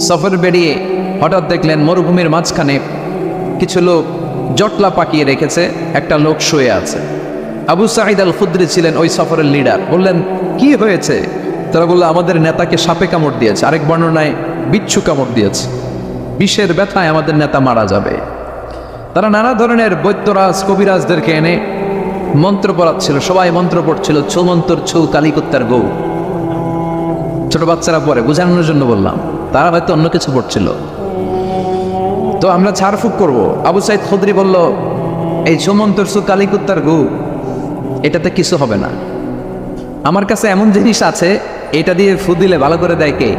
সফর বেরিয়ে হঠাৎ দেখলেন মরুভূমির মাঝখানে কিছু লোক জটলা পাকিয়ে রেখেছে, একটা লোক শুয়ে আছে। আবু সাঈদ আল খুদরি ছিলেন ওই সফরের লিডার। বললেন, কি হয়েছে? তারা বললো, আমাদের নেতাকে সাপে কামড় দিয়েছে, আরেক বর্ণনায় বিচ্ছু কামড় দিয়েছে, বিষের ব্যথায় আমাদের নেতা মারা যাবে। তারা নানা ধরনের বৈদ্যরাজ কবিরাজদেরকে এনে মন্ত্র পড়াচ্ছিল, সবাই মন্ত্র পড়ছিল, ছৌ মন্তর ছৌ কালিকুত্তার গৌ। ছোট বাচ্চারা পড়ে, বোঝানোর জন্য বললাম, তারা হয়তো অন্য কিছু পড়ছিল। তো আমরা ঝাড়ফুঁক করবো। আবু সাঈদ খুদরি বলল, এই ছৌ মন্তর ছৌ কালিকুত্তার গৌ, এটাতে কিছু হবে না। আমার কাছে এমন জিনিস আছে, এটা দিয়ে ফু দিলে ভালো করে দেয় কে?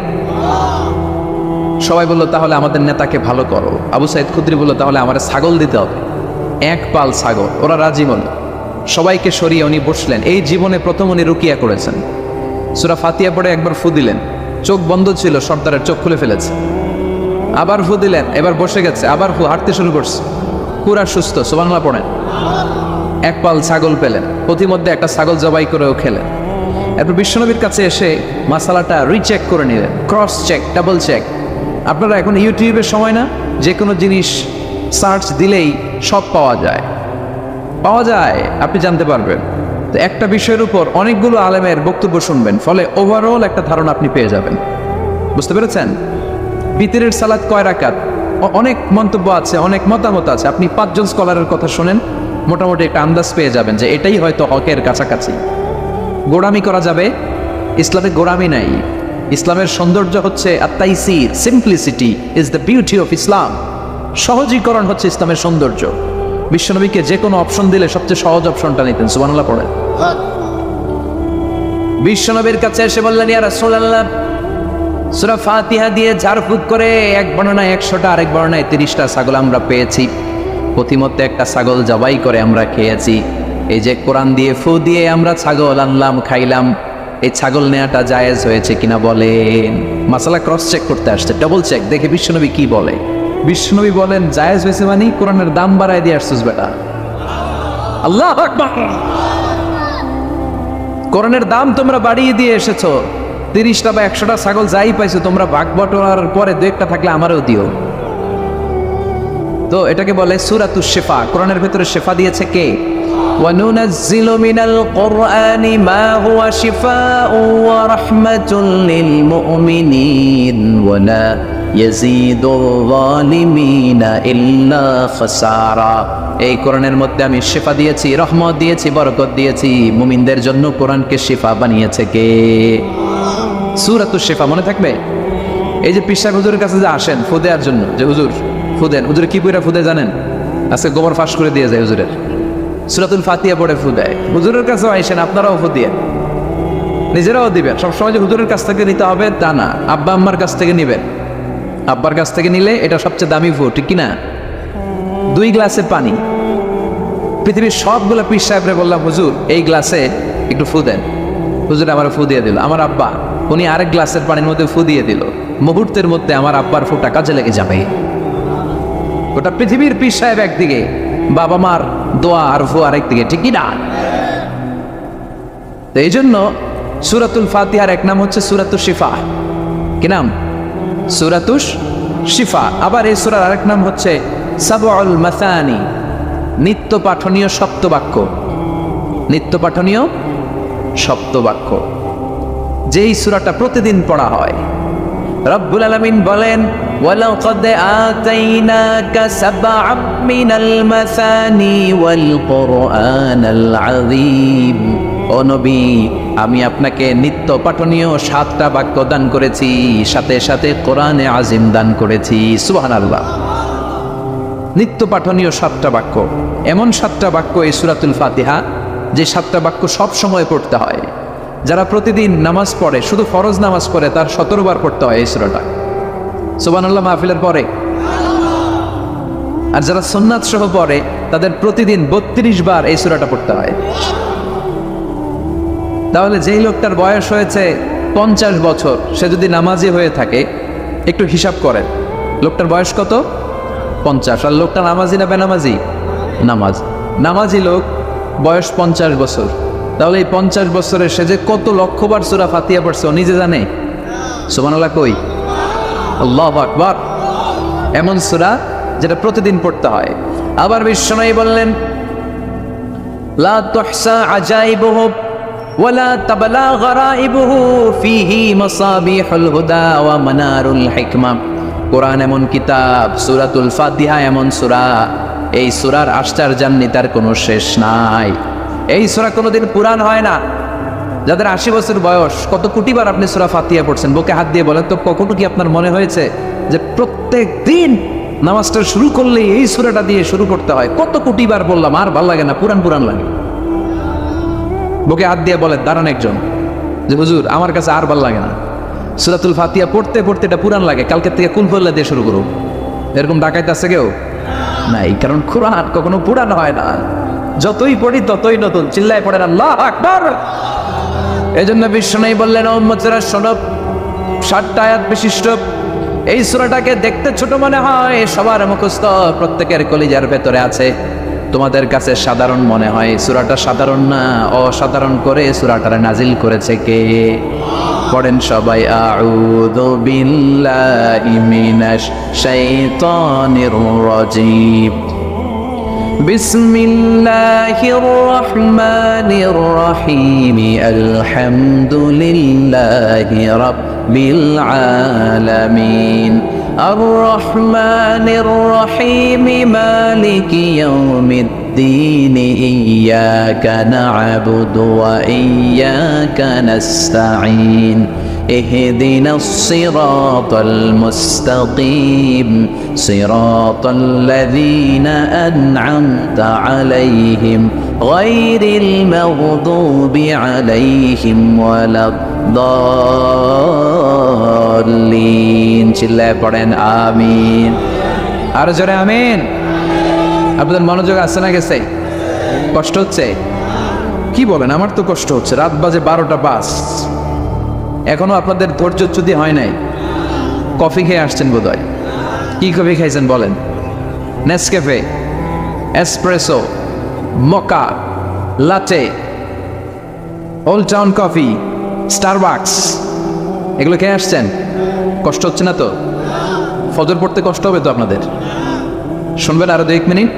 সবাই বলল, তাহলে আমাদের নেতাকে ভালো করো। আবু সাঈদ খুদরি বলল, তাহলে আমার ছাগল দিতে হবে, এক পাল ছাগল। ওরা রাজি হল। সবাইকে সরিয়ে উনি বসলেন। এই জীবনে প্রথম উনি রুকিয়া করেছেন। সূরা ফাতিহা পড়ে একবার ফু দিলেন, চোখ বন্ধ ছিল, সর্দারের চোখ খুলে ফেলেছে। আবার ফু দিলেন, এবার বসে গেছে, আবার ফু, হাঁটতে শুরু করছে, পুরা সুস্থ। সুবহানাল্লাহ পড়েন। এক পাল ছাগল পেলেন, প্রতিমধ্যে একটা ছাগল জবাই করেও খেলেন। এরপর বিশ্বনবীর কাছে এসে মাসালাটা রিচেক করে নিলেন, ক্রস চেক, ডাবল চেক। আপনারা এখন ইউটিউবের সময় না, যে কোনো জিনিস সার্চ দিলেই সব পাওয়া যায়, আপনি জানতে পারবেন। তো একটা বিষয়ের উপর অনেকগুলো আলেমের বক্তব্য শুনবেন, ফলে ওভারঅল একটা ধারণা আপনি পেয়ে যাবেন। বুঝতে পেরেছেন? বিতরের সালাত কয় রাকাত, অনেক মন্তব্য আছে, অনেক মতামত আছে। আপনি 5 জন স্কলারের কথা শুনেন, মোটামুটি একটা আন্দাজ পেয়ে যাবেন যে এটাই হয়তো হকের কাছাকাছি। গোড়ামি করা যাবে? ইসলামে গোড়ামি নাই। ইসলামের সৌন্দর্য হচ্ছে আত-তাইসির, simplicity is the beauty of Islam. সহজীকরণ হচ্ছে ইসলামের সৌন্দর্য। বিশ্বনবীকে যে কোনো অপশন দিলে সবচেয়ে সহজ অপশনটা নিতেন। সুবহানাল্লাহ পড়েন। বিশ্বনবীর কাছে এসে বললেন, ইয়া রাসূলুল্লাহ, সূরা ফাতিহা দিয়ে ঝাড়ফুঁক করে এক বর্ণনায় 100টা, আরেক বর্ণনায় 30টা ছাগল আমরা পেয়েছি। প্রতিমধ্যে একটা ছাগল জবাই করে আমরা খেয়েছি। এই যে কোরআন দিয়ে ফু দিয়ে আমরা ছাগল আনলাম, খাইলাম, এই ছাগল নেওয়াটা জায়েজ হয়েছে কিনা বলেন। মাসালা ক্রস চেক করতে আসছে, ডাবল চেক, দেখে বিশ্বনবী কি বলে। বিশ্বনবী বলেন, জায়েজ হয়েছে মানে কোরআনের দাম বাড়ায় দিয়ে আসছিস বেটা। আল্লাহু আকবার। কোরআনের দাম তোমরা বাড়িয়ে দিয়ে এসেছো। 30টা বা 100টা ছাগল যাই পাইছো তোমরা, ভাগ বটোয়ার পরে 2-1টা থাকলে আমারও দিও। তো এটাকে বলে সূরাতুশ শিফা। কোরআনের ভিতরে শিফা দিয়েছে কে? وَنُنَزِّلُ مِنَ الْقُرْآنِ مَا هُوَ شِفَاءٌ وَرَحْمَةٌ لِّلْمُؤْمِنِينَ وَلَا يَزِيدُ الظَّالِمِينَ إِلَّا خَسَارًا। এই কোরআনের মধ্যে আমি শিফা দিয়েছি, রহমত দিয়েছি, বরকত দিয়েছি। মুমিনদের জন্য কোরআনকে শিফা বানিয়েছে কে? সূরাতুশ শিফা মনে থাকবে? এই যে পীর সাহেব হুজুরের কাছে যে আসেন ফু দেওয়ার জন্য, যে হুজুর ফু দেন, হুজুরে কি পইরা ফু দেয় জানেন? আজকে গোবর ফাঁস করে দিয়ে যায় হুজুরের, সূরাতুল ফাতিহা পড়ে ফু দেয়। হুজুরের কাছেও আইসেন, আপনারাও ফু দিয়ে নিজেরাও দিবেন। সবসময় যে হুজুরের কাছ থেকে নিতে হবে তা না, আব্বা আম্মার কাছ থেকে নিবেন। আব্বার কাছ থেকে নিলে এটা সবচেয়ে দামি ফু, ঠিক কিনা? 2 গ্লাসে পানি। পৃথিবীর সবগুলো পীর সাহেবরে বললাম, হুজুর এই গ্লাসে একটু ফু দেন। হুজুর আমার ফু দিয়ে দিল। আমার আব্বা উনি আরেক গ্লাসের পানির মধ্যে ফু দিয়ে দিল। মুহূর্তের মধ্যে আমার আব্বার ফুটা কাজে লেগে যাবে। গোটা পৃথিবীর পীর সাহেব একদিকে, বাবা মার দোয়া আর ফু আরেকদিকে, ঠিক কি না? তো এই জন্য সূরাতুল ফাতিহার এক নাম হচ্ছে সূরাতুশ শিফা। কি নাম? সূরাতুশ শিফা। আবার এই সূরার আরেক নাম হচ্ছে সাবউল মাসানি, নিত্য পাঠনীয় সপ্তবাক্য। নিত্য পাঠনীয় সপ্তবাক্য, যেই সূরাটা প্রতিদিন পড়া হয়। রব্বুল আলামিন বলেন, ওয়ালাকাদ আতাইনাকা সাবআম মিনাল মাসানি ওয়াল কুরআনাল আযীম। ও নবী, আমি আপনাকে নিত্য পাঠনীয় 7টা বাক্য দান করেছি, সাথে সাথে কোরআনে আযীম দান করেছি। সুবহানাল্লাহ। নিত্য পাঠনীয় 7টা বাক্য, এমন 7টা বাক্য এই সূরাতুল ফাতিহা, যে 7টা বাক্য সব সময় পড়তে হয়। যারা প্রতিদিন নামাজ পড়ে, শুধু ফরজ নামাজ পড়ে, তার 17 বার পড়তে হয় এই সূরাটা। সুবহানাল্লাহ মাহফিলের পরে। আর যারা সুন্নাত সহ পড়ে, তাদের প্রতিদিন 32 বার এই সূরাটা পড়তে হয়। তাহলে যেই লোকটার বয়স হয়েছে 50 বছর, সে যদি নামাজি হয়ে থাকে, একটু হিসাব করেন, লোকটার বয়স কত? 50। আর লোকটা নামাজি না বেনামাজি? নামাজি লোক, বয়স 50 বছর। তাহলে এই 50 বছরে সে যে কত লক্ষবার সূরা ফাতিহা পড়ছে ও নিজে জানে? সুবহানাল্লাহ কই? আল্লাহু আকবার। এমন সূরা যেটা প্রতিদিন পড়তে হয়। আবার বিশ্বনবী বললেন, লা তুহসা আজাইবুহু ওয়ালা তাবলা গরাইবুহু ফিহি মাসাবিহুল হুদা ওয়া মানারুল হিকমা। কোরআন এমন কিতাব, সূরাতুল ফাতিহা এমন সূরা, এই সূরার আশ্চর্যান্বিতার কোনো শেষ নাই। এই সূরা কোনোদিন পুরান হয় না। যাদের 80 বছর বয়স, কত কোটিবার আপনি সূরা ফাতিহা পড়ছেন? বুকে হাত দিয়ে বলেন তো, কখনো কি আপনার মনে হয়েছে যে প্রত্যেক দিন নামাজটা শুরু করলে এই সূরাটা দিয়ে শুরু করতে হয়? কত কোটিবার বললাম, আর ভাল লাগে না, পুরান পুরান লাগে। বুকে হাত দিয়ে বলেন, দাঁড়ান একজন, যে হুজুর আমার কাছে আর ভাল লাগে না, সূরাতুল ফাতিহা পড়তে পড়তে এটা পুরান লাগে, কালকের থেকে কুল ফল্লা দিয়ে শুরু করুন। এরকম ডাকাইতে আছে কেউ? নাই, কারণ কোরআন কখনো পুরান হয় না। যতই পড়ি ততই নতুন। চিল্লায় পড়েন আল্লাহু আকবার। এজন্য বিশ্বনবী বললেন, ও উম্মতেরা শোনো, 60টা আয়াত বিশিষ্ট এই সূরাটাকে দেখতে ছোট মনে হয়, সবার মুখস্থ, প্রত্যেকের কলিজার ভেতরে আছে। তোমাদের কাছে সাধারণ মনে হয়, সূরাটা সাধারণ না, অসাধারণ করে সূরাটারে নাজিল করেছে কে? পড়েন সবাই, আউযু বিল্লাহি মিনাশ শাইতানির রাজীম। বিসমিল্লাহির রহমানির রহিম। আলহামদুলিল্লাহি রাব্বিল আলামিন। আর রহমানির রহিম। মালিকি ইয়াউমিদ্দিন। ইয়াকা না'বুদু ওয়া ইয়াকা নাস্তাঈন। اهدنا الصراط المستقيم صراط الذين أنعمت عليهم غير المغضوب عليهم ولا الضالين। চিল্লায় পড়েন আমিন। আর জোরে আমিন। আপনাদের মনোযোগ আসছে না গেছে? কষ্ট হচ্ছে? কি বলেন, আমার তো কষ্ট হচ্ছে। রাত বাজে 12টা বাস, এখনো আপনাদের ধৈর্যচ্যুতি হয় নাই। কফি খেয়ে আসছেন বোধহয়। কি কফি খাইছেন বলেন? Nescafe, espresso, মকা, লাটে, old town coffee, Starbucks, এগুলো খেয়ে আসছেন? কষ্ট হচ্ছে না তো? ফজর পড়তে কষ্ট হবে তো আপনাদের? শুনবেন আরো 2 মিনিট?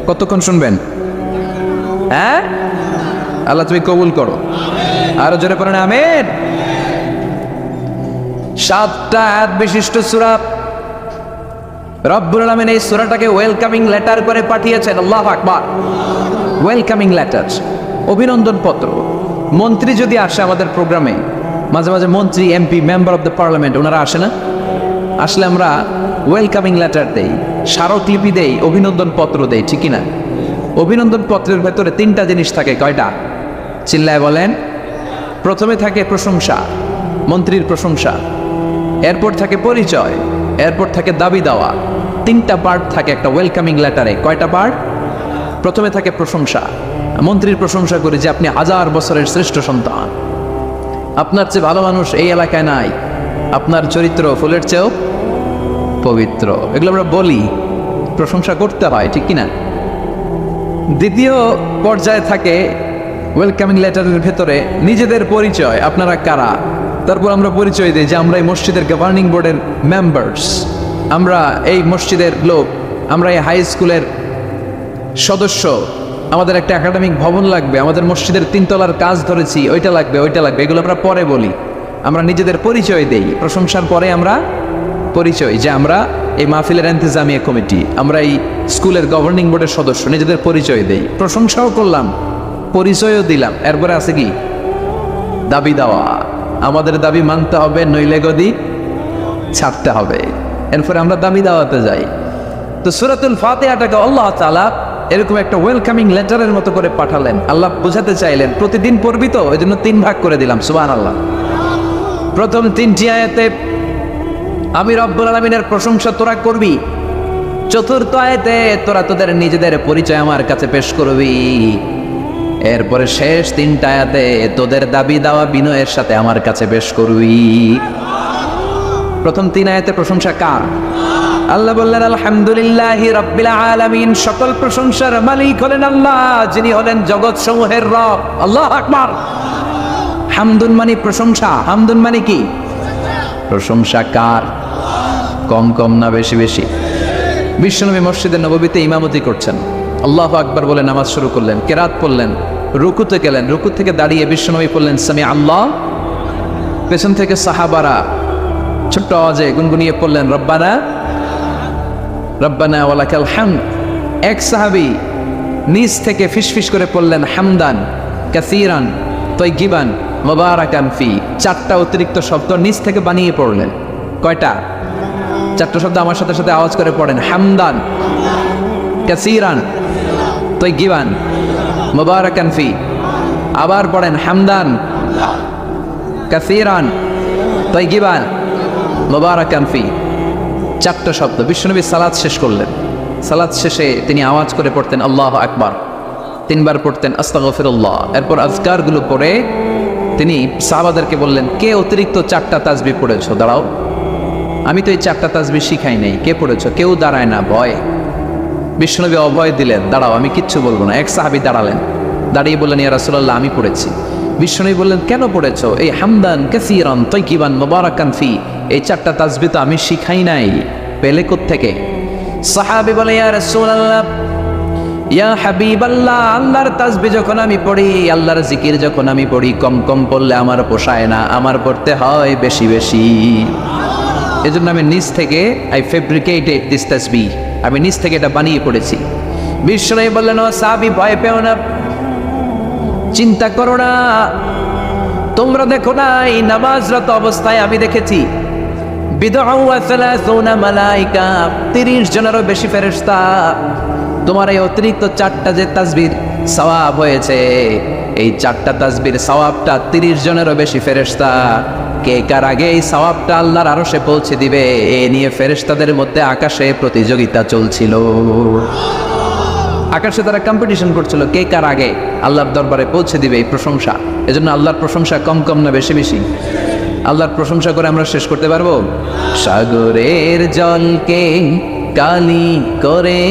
কতক্ষণ শুনবেন? হ্যাঁ, আল্লাহ তুমি কবুল করো। আরো জোরে পড়েন আমিন। 7টা আয়াত বিশিষ্ট সূরা। রব্বুল আলামিন এই সূরাটাকে ওয়েলকামিং লেটার করে পাঠিয়েছেন। আল্লাহু আকবার। ওয়েলকামিং লেটার, অভিনন্দন পত্র। মন্ত্রী যদি আসে আমাদের প্রোগ্রামে, মাঝে মাঝে মন্ত্রী, MP, member of the parliament, ওনারা আসে না? আসলে আমরা ওয়েলকামিং লেটার দেই, স্মারকলিপি দেই, অভিনন্দন পত্র দেই, ঠিক না? অভিনন্দন পত্রের ভেতরে 3টা জিনিস থাকে। কয়টা? চিল্লায় বলেন। প্রথমে থাকে প্রশংসা, মন্ত্রীর প্রশংসা। এরপর থাকে পরিচয়, এরপর থাকে দাবি দেওয়া। 3টা পার্ট থাকে একটা ওয়েলকামিং লেটারে। কয়টা পার্ট? প্রথমে থাকে প্রশংসা। মন্ত্রীর প্রশংসা করে যে আপনি 1000 বছরের শ্রেষ্ঠ সন্তান, আপনার চেয়ে ভালো মানুষ এই এলাকায় নাই, আপনার চরিত্র ফুলের চেয়েও পবিত্র। এগুলো আমরা বলি, প্রশংসা করতে হয়, ঠিক কিনা? দ্বিতীয় পর্যায়ে থাকে ওয়েলকামিং লেটারের ভেতরে নিজেদের পরিচয়, আপনারা কারা। তারপর আমরা পরিচয় দিই যে আমরা এই মসজিদের গভর্নিং বোর্ডের মেম্বার্স, আমরা এই মসজিদের লোক, আমরা এই হাই স্কুলের সদস্য, আমাদের একটা একাডেমিক ভবন লাগবে, আমাদের মসজিদের 3 তলার কাজ ধরেছি, ওইটা লাগবে, ওইটা লাগবে। এগুলো আমরা পরে বলি, আমরা নিজেদের পরিচয় দেই। প্রশংসার পরে আমরা পরিচয়, যে আমরা এই মাহফিলের ইন্তেজামিয়া কমিটি, আমরা এই স্কুলের গভর্নিং বোর্ডের সদস্য, নিজেদের পরিচয় দেই। প্রশংসাও করলাম, পরিচয়ও দিলাম। এরপরে আছে কি? দাবি দেওয়া। আমাদের দাবি মানতে হবে, নইলে গদি ছাড়তে হবে। এরপরে আমরা দাবি দেওয়াতে যাই। তো সূরাতুল ফাতিহাটাকে আল্লাহ তাআলা এরকম একটা ওয়েলকামিং লেটারের মতো করে পাঠালেন। আল্লাহ বোঝাতে চাইলেন প্রতিদিন পড়বি তো, এই জন্য 3 ভাগ করে দিলাম। সুবহানাল্লাহ। প্রথম 3টি আয়াতে আমি রব্বুল আলামিনের প্রশংসা তোরা করবি। চতুর্থ আয়াতে তোরা তোদের নিজেদের পরিচয় আমার কাছে পেশ করবি। এরপরে শেষ 3টা আয়াতে তোদের দাবি দাওয়া বিনয়ের সাথে আমার কাছে পেশ করবি। প্রথম 3 আয়াতে প্রশংসা কার? আল্লাহ বললেন আলহামদুলিল্লাহি রাব্বিল আলামিন। সকল প্রশংসার মালিক হলেন আল্লাহ, যিনি হলেন জগৎ সমূহের রব। আল্লাহু আকবার। হামদুন মানে প্রশংসা। হামদুন মানে কি? প্রশংসা কার? কম কম না বেশি বেশি? বিশ্বনবী মসজিদে নববীতে ইমামতি করছেন, আল্লাহু আকবার বলে নামাজ শুরু করলেন, কেরাত পড়লেন, রুকুতে গেলেন, রুকু থেকে দাঁড়িয়ে বিশ্বনবী পড়লেন সামি আল্লাহ। পেছন থেকে সাহাবারা ছোট্ট আওয়াজে গুনগুনিয়ে পড়লেন রব্বানা রব্বানা ওয়ালাকাল হামদ। এক সাহাবী নিজ থেকে ফিসফিস করে পড়লেন হামদান কাসীরান তাইয়িবান মুবারাকান ফি। চারটা অতিরিক্ত শব্দ নিজ থেকে বানিয়ে পড়লেন। কয়টা? চারটা শব্দ আমার সাথে সাথে আওয়াজ করে পড়েন, হামদান কাসীরান তাইয়িবান মুবারাকান ফি। আবার পড়েন হামদান কাসীরান তাইয়িবান মুবারাকান ফি। চারটা শব্দ। বিশ্বনবী সালাত শেষ করলেন, সালাত শেষে তিনি আওয়াজ করে পড়তেন আল্লাহু আকবার, তিনবার পড়তেন আস্তাগফিরুল্লাহ। এরপর আজকারগুলো পড়ে তিনি সাহাবাদেরকে বললেন, কে অতিরিক্ত চারটা তাসবিহ পড়েছো? দাঁড়াও, আমি তো এই চারটা তাসবিহ শিখাই নাই, কে পড়েছো? কেউ দাঁড়ায় না, ভয়। বিশ্বনবী অভয় দিলেন, দাঁড়াও আমি কিচ্ছু বলবো না। এক সাহাবী দাঁড়ালেন, দাঁড়িয়ে বললেন ইয়া রাসূলুল্লাহ আমি পড়েছি। বিশ্বনবী বললেন কেন পড়েছো? এই হামদান কাসীরান তাইয়িবান মুবারাকান ফি, এই চারটা তাসবিহ তো আমি শিখাই নাই, পেলে কোত্থেকে? সাহাবী বলে ইয়া রাসূলুল্লাহ ইয়া হাবিবাল্লাহ, আল্লাহর তাসবিহ যখন আমি পড়ি, আল্লাহর জিকির যখন আমি পড়ি, কম কম পড়লে আমার পোষায় না, আমার পড়তে হয় বেশি বেশি। এজন্য আমি নিজ থেকে আই ফেব্রিকেটেড দিস তাসবিহ, আমি নিজ থেকে এটা বানিয়ে পড়েছি। বিশ্বনবী বললেন ও সাহাবী ভয় পেও না, চিন্তা করো না, তোমরা দেখো না এই নামাজরত অবস্থায় আমি দেখেছি বিদআ ওয়া 30 মালায়েকা, 30 জনেরও বেশি ফেরেশতা। তোমার এই অতিরিক্ত চারটা যে তাসবিহর সওয়াব হয়েছে, এই চারটা তাসবিহর সওয়াবটা 30 জনেরও বেশি ফেরেশতা কে কার আগে এই সওয়াবটা আল্লাহর আরশে পৌঁছে দিবে, এ নিয়ে ফেরেশতাদের মধ্যে আকাশে প্রতিযোগিতা চলছিল। আকাশে তারা কম্পিটিশন করছিল কে কার আগে আল্লাহর দরবারে পৌঁছে দিবে এই প্রশংসা। এজন্য আল্লাহর প্রশংসা কম কম না বেশি বেশি? আল্লাহর প্রশংসা করে আমরা শেষ করতে পারবো? সাগরের জলকে কালি করে,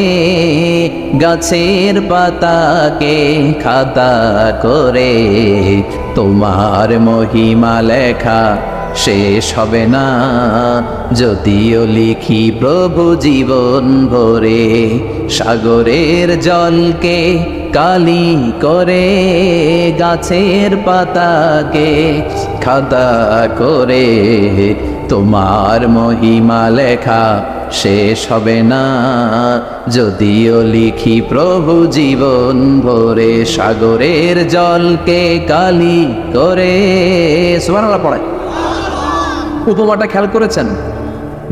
গাছের পাতাকে খাতা করে, তোমার মহিমা লেখা শেষ হবে না, যদিও লিখি প্রভু জীবন ভরে। সাগরের জলকে কালি করে, গাছের পাতাকে খাতা করে, তোমার মহিমা লেখা শেষ হবে না, যদিও লিখি প্রভু জীবন ভরে। সাগরের জলকে কালি করে, সুবহানাল্লাহ পড়ে। উপমাটা খেয়াল করেছেন?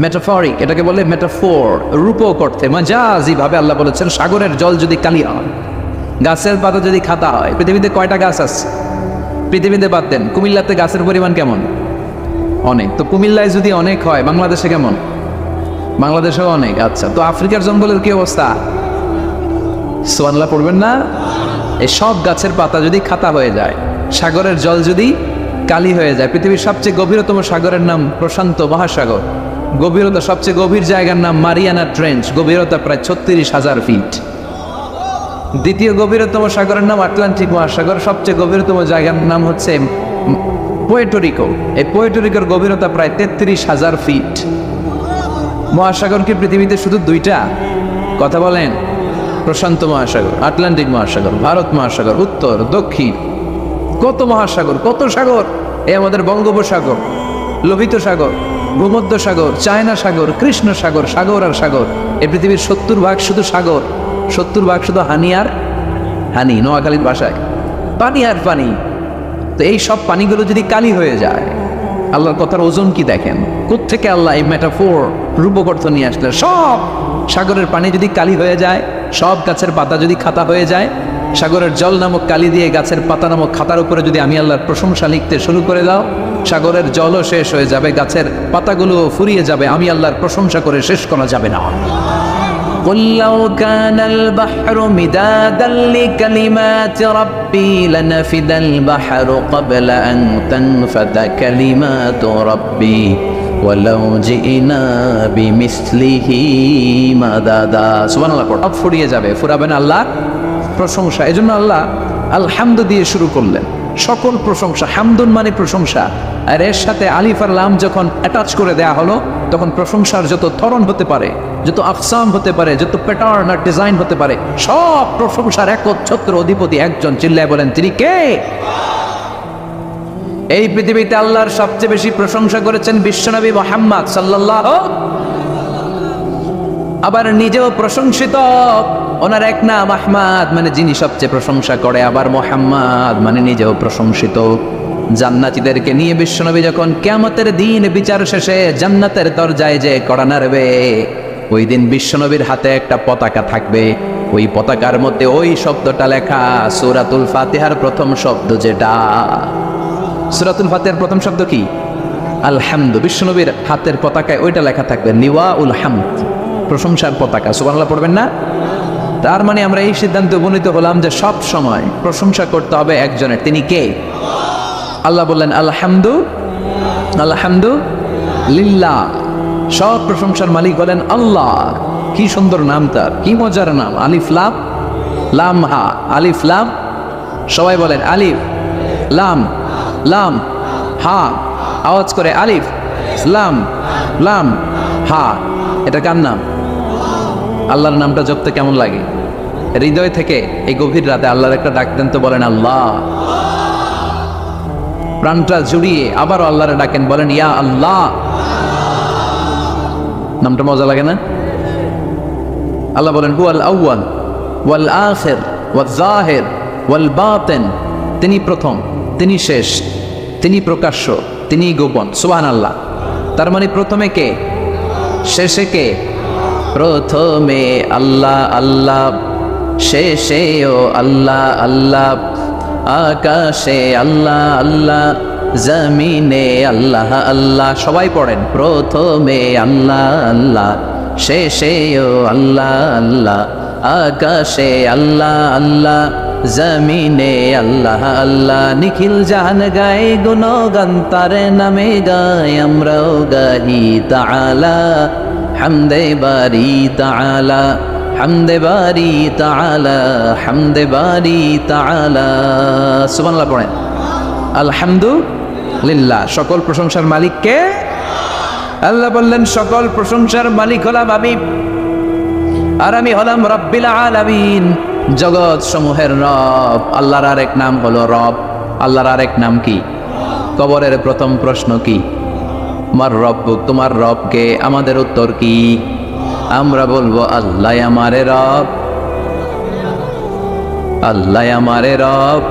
মেটাফরিক, এটাকে বলে মেটাফোর, রূপক অর্থে মাজাজি ভাবে আল্লাহ বলেছেন সাগরের জল যদি কালি হয়, গাছের পাতা যদি খাতা হয়। পৃথিবীতে কয়টা গাছ আছে? পৃথিবীতে বাদ দেন, কুমিল্লাতে গাছের পরিমাণ কেমন? অনেক। তো কুমিল্লায় যদি অনেক হয়, বাংলাদেশে কেমন? বাংলাদেশেও অনেক। আচ্ছা, তো আফ্রিকার জঙ্গলের কি অবস্থা? সুবহানাল্লাহ পড়বেন না? এই সব গাছের পাতা যদি খাতা হয়ে যায়, সাগরের জল যদি কালি হয়ে যায়। পৃথিবীর সবচেয়ে গভীরতম সাগরের নাম প্রশান্ত মহাসাগর, গভীরতা সবচেয়ে গভীর জায়গার নাম মারিয়ানা ট্রেঞ্চ, গভীরতা প্রায় 36,000 ফিট। দ্বিতীয় গভীরতম সাগরের নাম আটলান্টিক মহাসাগর, সবচেয়ে গভীরতম জায়গার নাম হচ্ছে পুয়ের্টো। এই পুয়ের্টো গভীরতা প্রায় 33,000 ফিট। মহাসাগর কি পৃথিবীতে শুধু দুইটা? কথা বলেন। প্রশান্ত মহাসাগর, আটলান্টিক মহাসাগর, ভারত মহাসাগর, উত্তর দক্ষিণ, কত মহাসাগর, কত সাগর। এই আমাদের বঙ্গোপসাগর, লোহিত সাগর, ভূমধ্য সাগর, চায়না সাগর, কৃষ্ণ সাগর, সাগর আর সাগর। এই পৃথিবীর 70% শুধু সাগর, 70% শুধু হানি আর হানি, নোয়াখালীর ভাষায় পানি আর পানি। তো এই সব পানিগুলো যদি কালি হয়ে যায়, আল্লাহর কথার ওজন কি দেখেন? কোত্থেকে আল্লাহ এই মেটাফোর রূপক অর্থ নিয়ে আসলেন? সব সাগরের পানি যদি কালি হয়ে যায়, সব গাছের পাতা যদি খাতা হয়ে যায়, সাগরের জল নামক কালি দিয়ে গাছের পাতা নামক খাতার উপরে যদি আমি আল্লাহর প্রশংসা লিখতে শুরু করে দাও, সাগরের জলও শেষ হয়ে যাবে, গাছের পাতাগুলো ফুরিয়ে যাবে, আমি আল্লাহর প্রশংসা করে শেষ করা যাবে না। قل لو كان البحر مدادا لكلمات ربي لنفد البحر قبل أن تنفد كلمات ربي ولو جئنا بمثله مددا। সুবহানাল্লাহ পড়। ফুরিয়ে যাবে, ফুরাবে না আল্লাহর প্রশংসা। এজন্য আল্লাহ আলহামদু দিয়ে শুরু করলেন। সকল প্রশংসা, হামদুন মানে প্রশংসা, আর এর সাথে আলিফ আর লাম যখন অ্যাটাচ করে দেয়া হলো তখন প্রশংসার যত ধরন হতে পারে, যত আকসাম হতে পারে, যত প্যাটার্ন আর ডিজাইন হতে পারে, সব প্রশংসার একচ্ছত্র অধিপতি একজন। চিল্লায় বলেন তিনি কে? এই পৃথিবীতে আল্লাহর সবচেয়ে বেশি প্রশংসা করেছেন বিশ্বনবী মুহাম্মদ সাল্লাল্লাহু, আবার নিজেও প্রশংসিত। ওনার এক নাম আহমদ মানে যিনি সবচেয়ে প্রশংসা করে, আবার মুহাম্মদ মানে নিজেও প্রশংসিত। জান্নাতীদেরকে নিয়ে বিশ্বনবী যখন কিয়ামতের দিন বিচার শেষে জান্নাতের দরজায় যে কড়া নাড়বে, ওই দিন বিশ্বনবীর হাতে একটা পতাকা থাকবে। ওই পতাকার মধ্যে ওই শব্দটা লেখা, সূরাতুল ফাতিহার প্রথম শব্দ যেটা। সূরাতুল ফাতিহার প্রথম শব্দ কি? আলহামদু। বিশ্বনবীর হাতের পতাকায় ওইটা লেখা থাকবে, লিওয়াউল হামদ, প্রশংসার পতাকা। সুবহানাল্লাহ পড়বেন না? তার মানে আমরা এই সিদ্ধান্তে উপনীত হলাম যে সব সময় প্রশংসা করতে হবে একজনের। তিনি কে? আল্লাহ বললেন আলহামদু, আলহামদু লিল্লাহ, সব প্রশংসার মালিক হলেন আল্লাহ। কি সুন্দর নাম তার, কি মজার নাম। আলিফ লাম, লাম হা, আলিফ লাম। সবাই বলেন আলিফ লাম, লাম হা, আওয়াজ করে আলিফ লাম, লাম হা। এটা কার নাম? আল্লাহর নামটা জপতে কেমন লাগে? হৃদয় থেকে এই গভীর রাতে আল্লাহর একটা ডাক দেন তো, বলেন আল্লাহ। প্রাণটা জুড়িয়ে আবারও আল্লাহরে ডাকেন, বলেন ইয়া আল্লাহ। নামটা মজা লাগে না? আল্লাহ বলেন হুয়াল আউয়াল ওয়াল আখির ওয়াল যাহির ওয়াল বাতিন, তিনি প্রথম, তিনি শেষ, তিনি প্রকাশ্য, তিনি গোপন। সুবহানাল্লাহ। তার মানে প্রথমে কে, শেষে কে? প্রথমে আল্লাহ আল্লাহ, শেষেও আল্লাহ আল্লাহ, আকাশে আল্লাহ আল্লাহ, জমিনে আল্লাহ আল্লাহ। সবাই পড়েন, প্রথমে আল্লাহ আল্লাহ, শেষেও আল্লাহ আল্লাহ, আকাশে আল্লাহ আল্লাহ, জমিনে আল্লাহ আল্লাহ। নিখিল জাহান গায় গুণগান তার নামে গায়, আমরাও গাহি তাআলা হামদে বারি তাআলা, হামদে বারি তাআলা, হামদে বারি তাআলা। সুবহানাল্লাহ পড়েন। আলহামদুলিল্লাহ, সকল প্রশংসার মালিক কে? আল্লাহ বললেন সকল প্রশংসার মালিক হলাম আমি, আর আমি হলাম রব্বিল আলামিন, জগৎ সমূহের রব। আল্লাহর আরেক নাম হলো রব। আল্লাহর আরেক নাম কি? কবরের প্রথম প্রশ্ন কি? মার রব্বুক, তোমার রবকে? আমাদের উত্তর কি? আমরা বলবো আল্লাহ আমারে রব, আল্লাহ আমারে রব।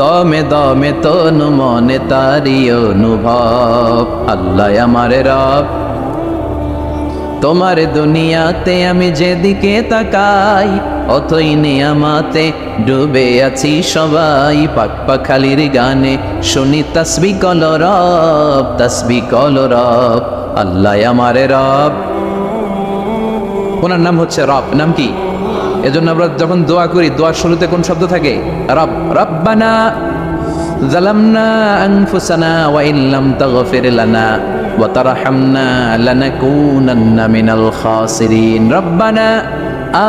দমে দমে তনু মনে তারি অনুভব, আল্লাহ আমারে রব। তোমার দুনিয়াতে আমি যেদিকে তাকাই, অথই নিয়ামাতে ডুবে আছি সবাই। পাক পাখালির গানে শুনি তাসবিহ কল রব, তাসবিহ কল রব, আল্লাহ আমারে রব। ওনার নাম হচ্ছে রব। নাম কি? এজন্য আমরা যখন দোয়া করি, দোয়ার শুরুতে কোন শব্দ থাকে? রব। রব্বানা যালামনা আনফুসানা ওয়া ইল্লাম তাগফির লানা ওয়া তারহামনা লানাকুনান্না মিনাল খাসিরিন। রব্বানা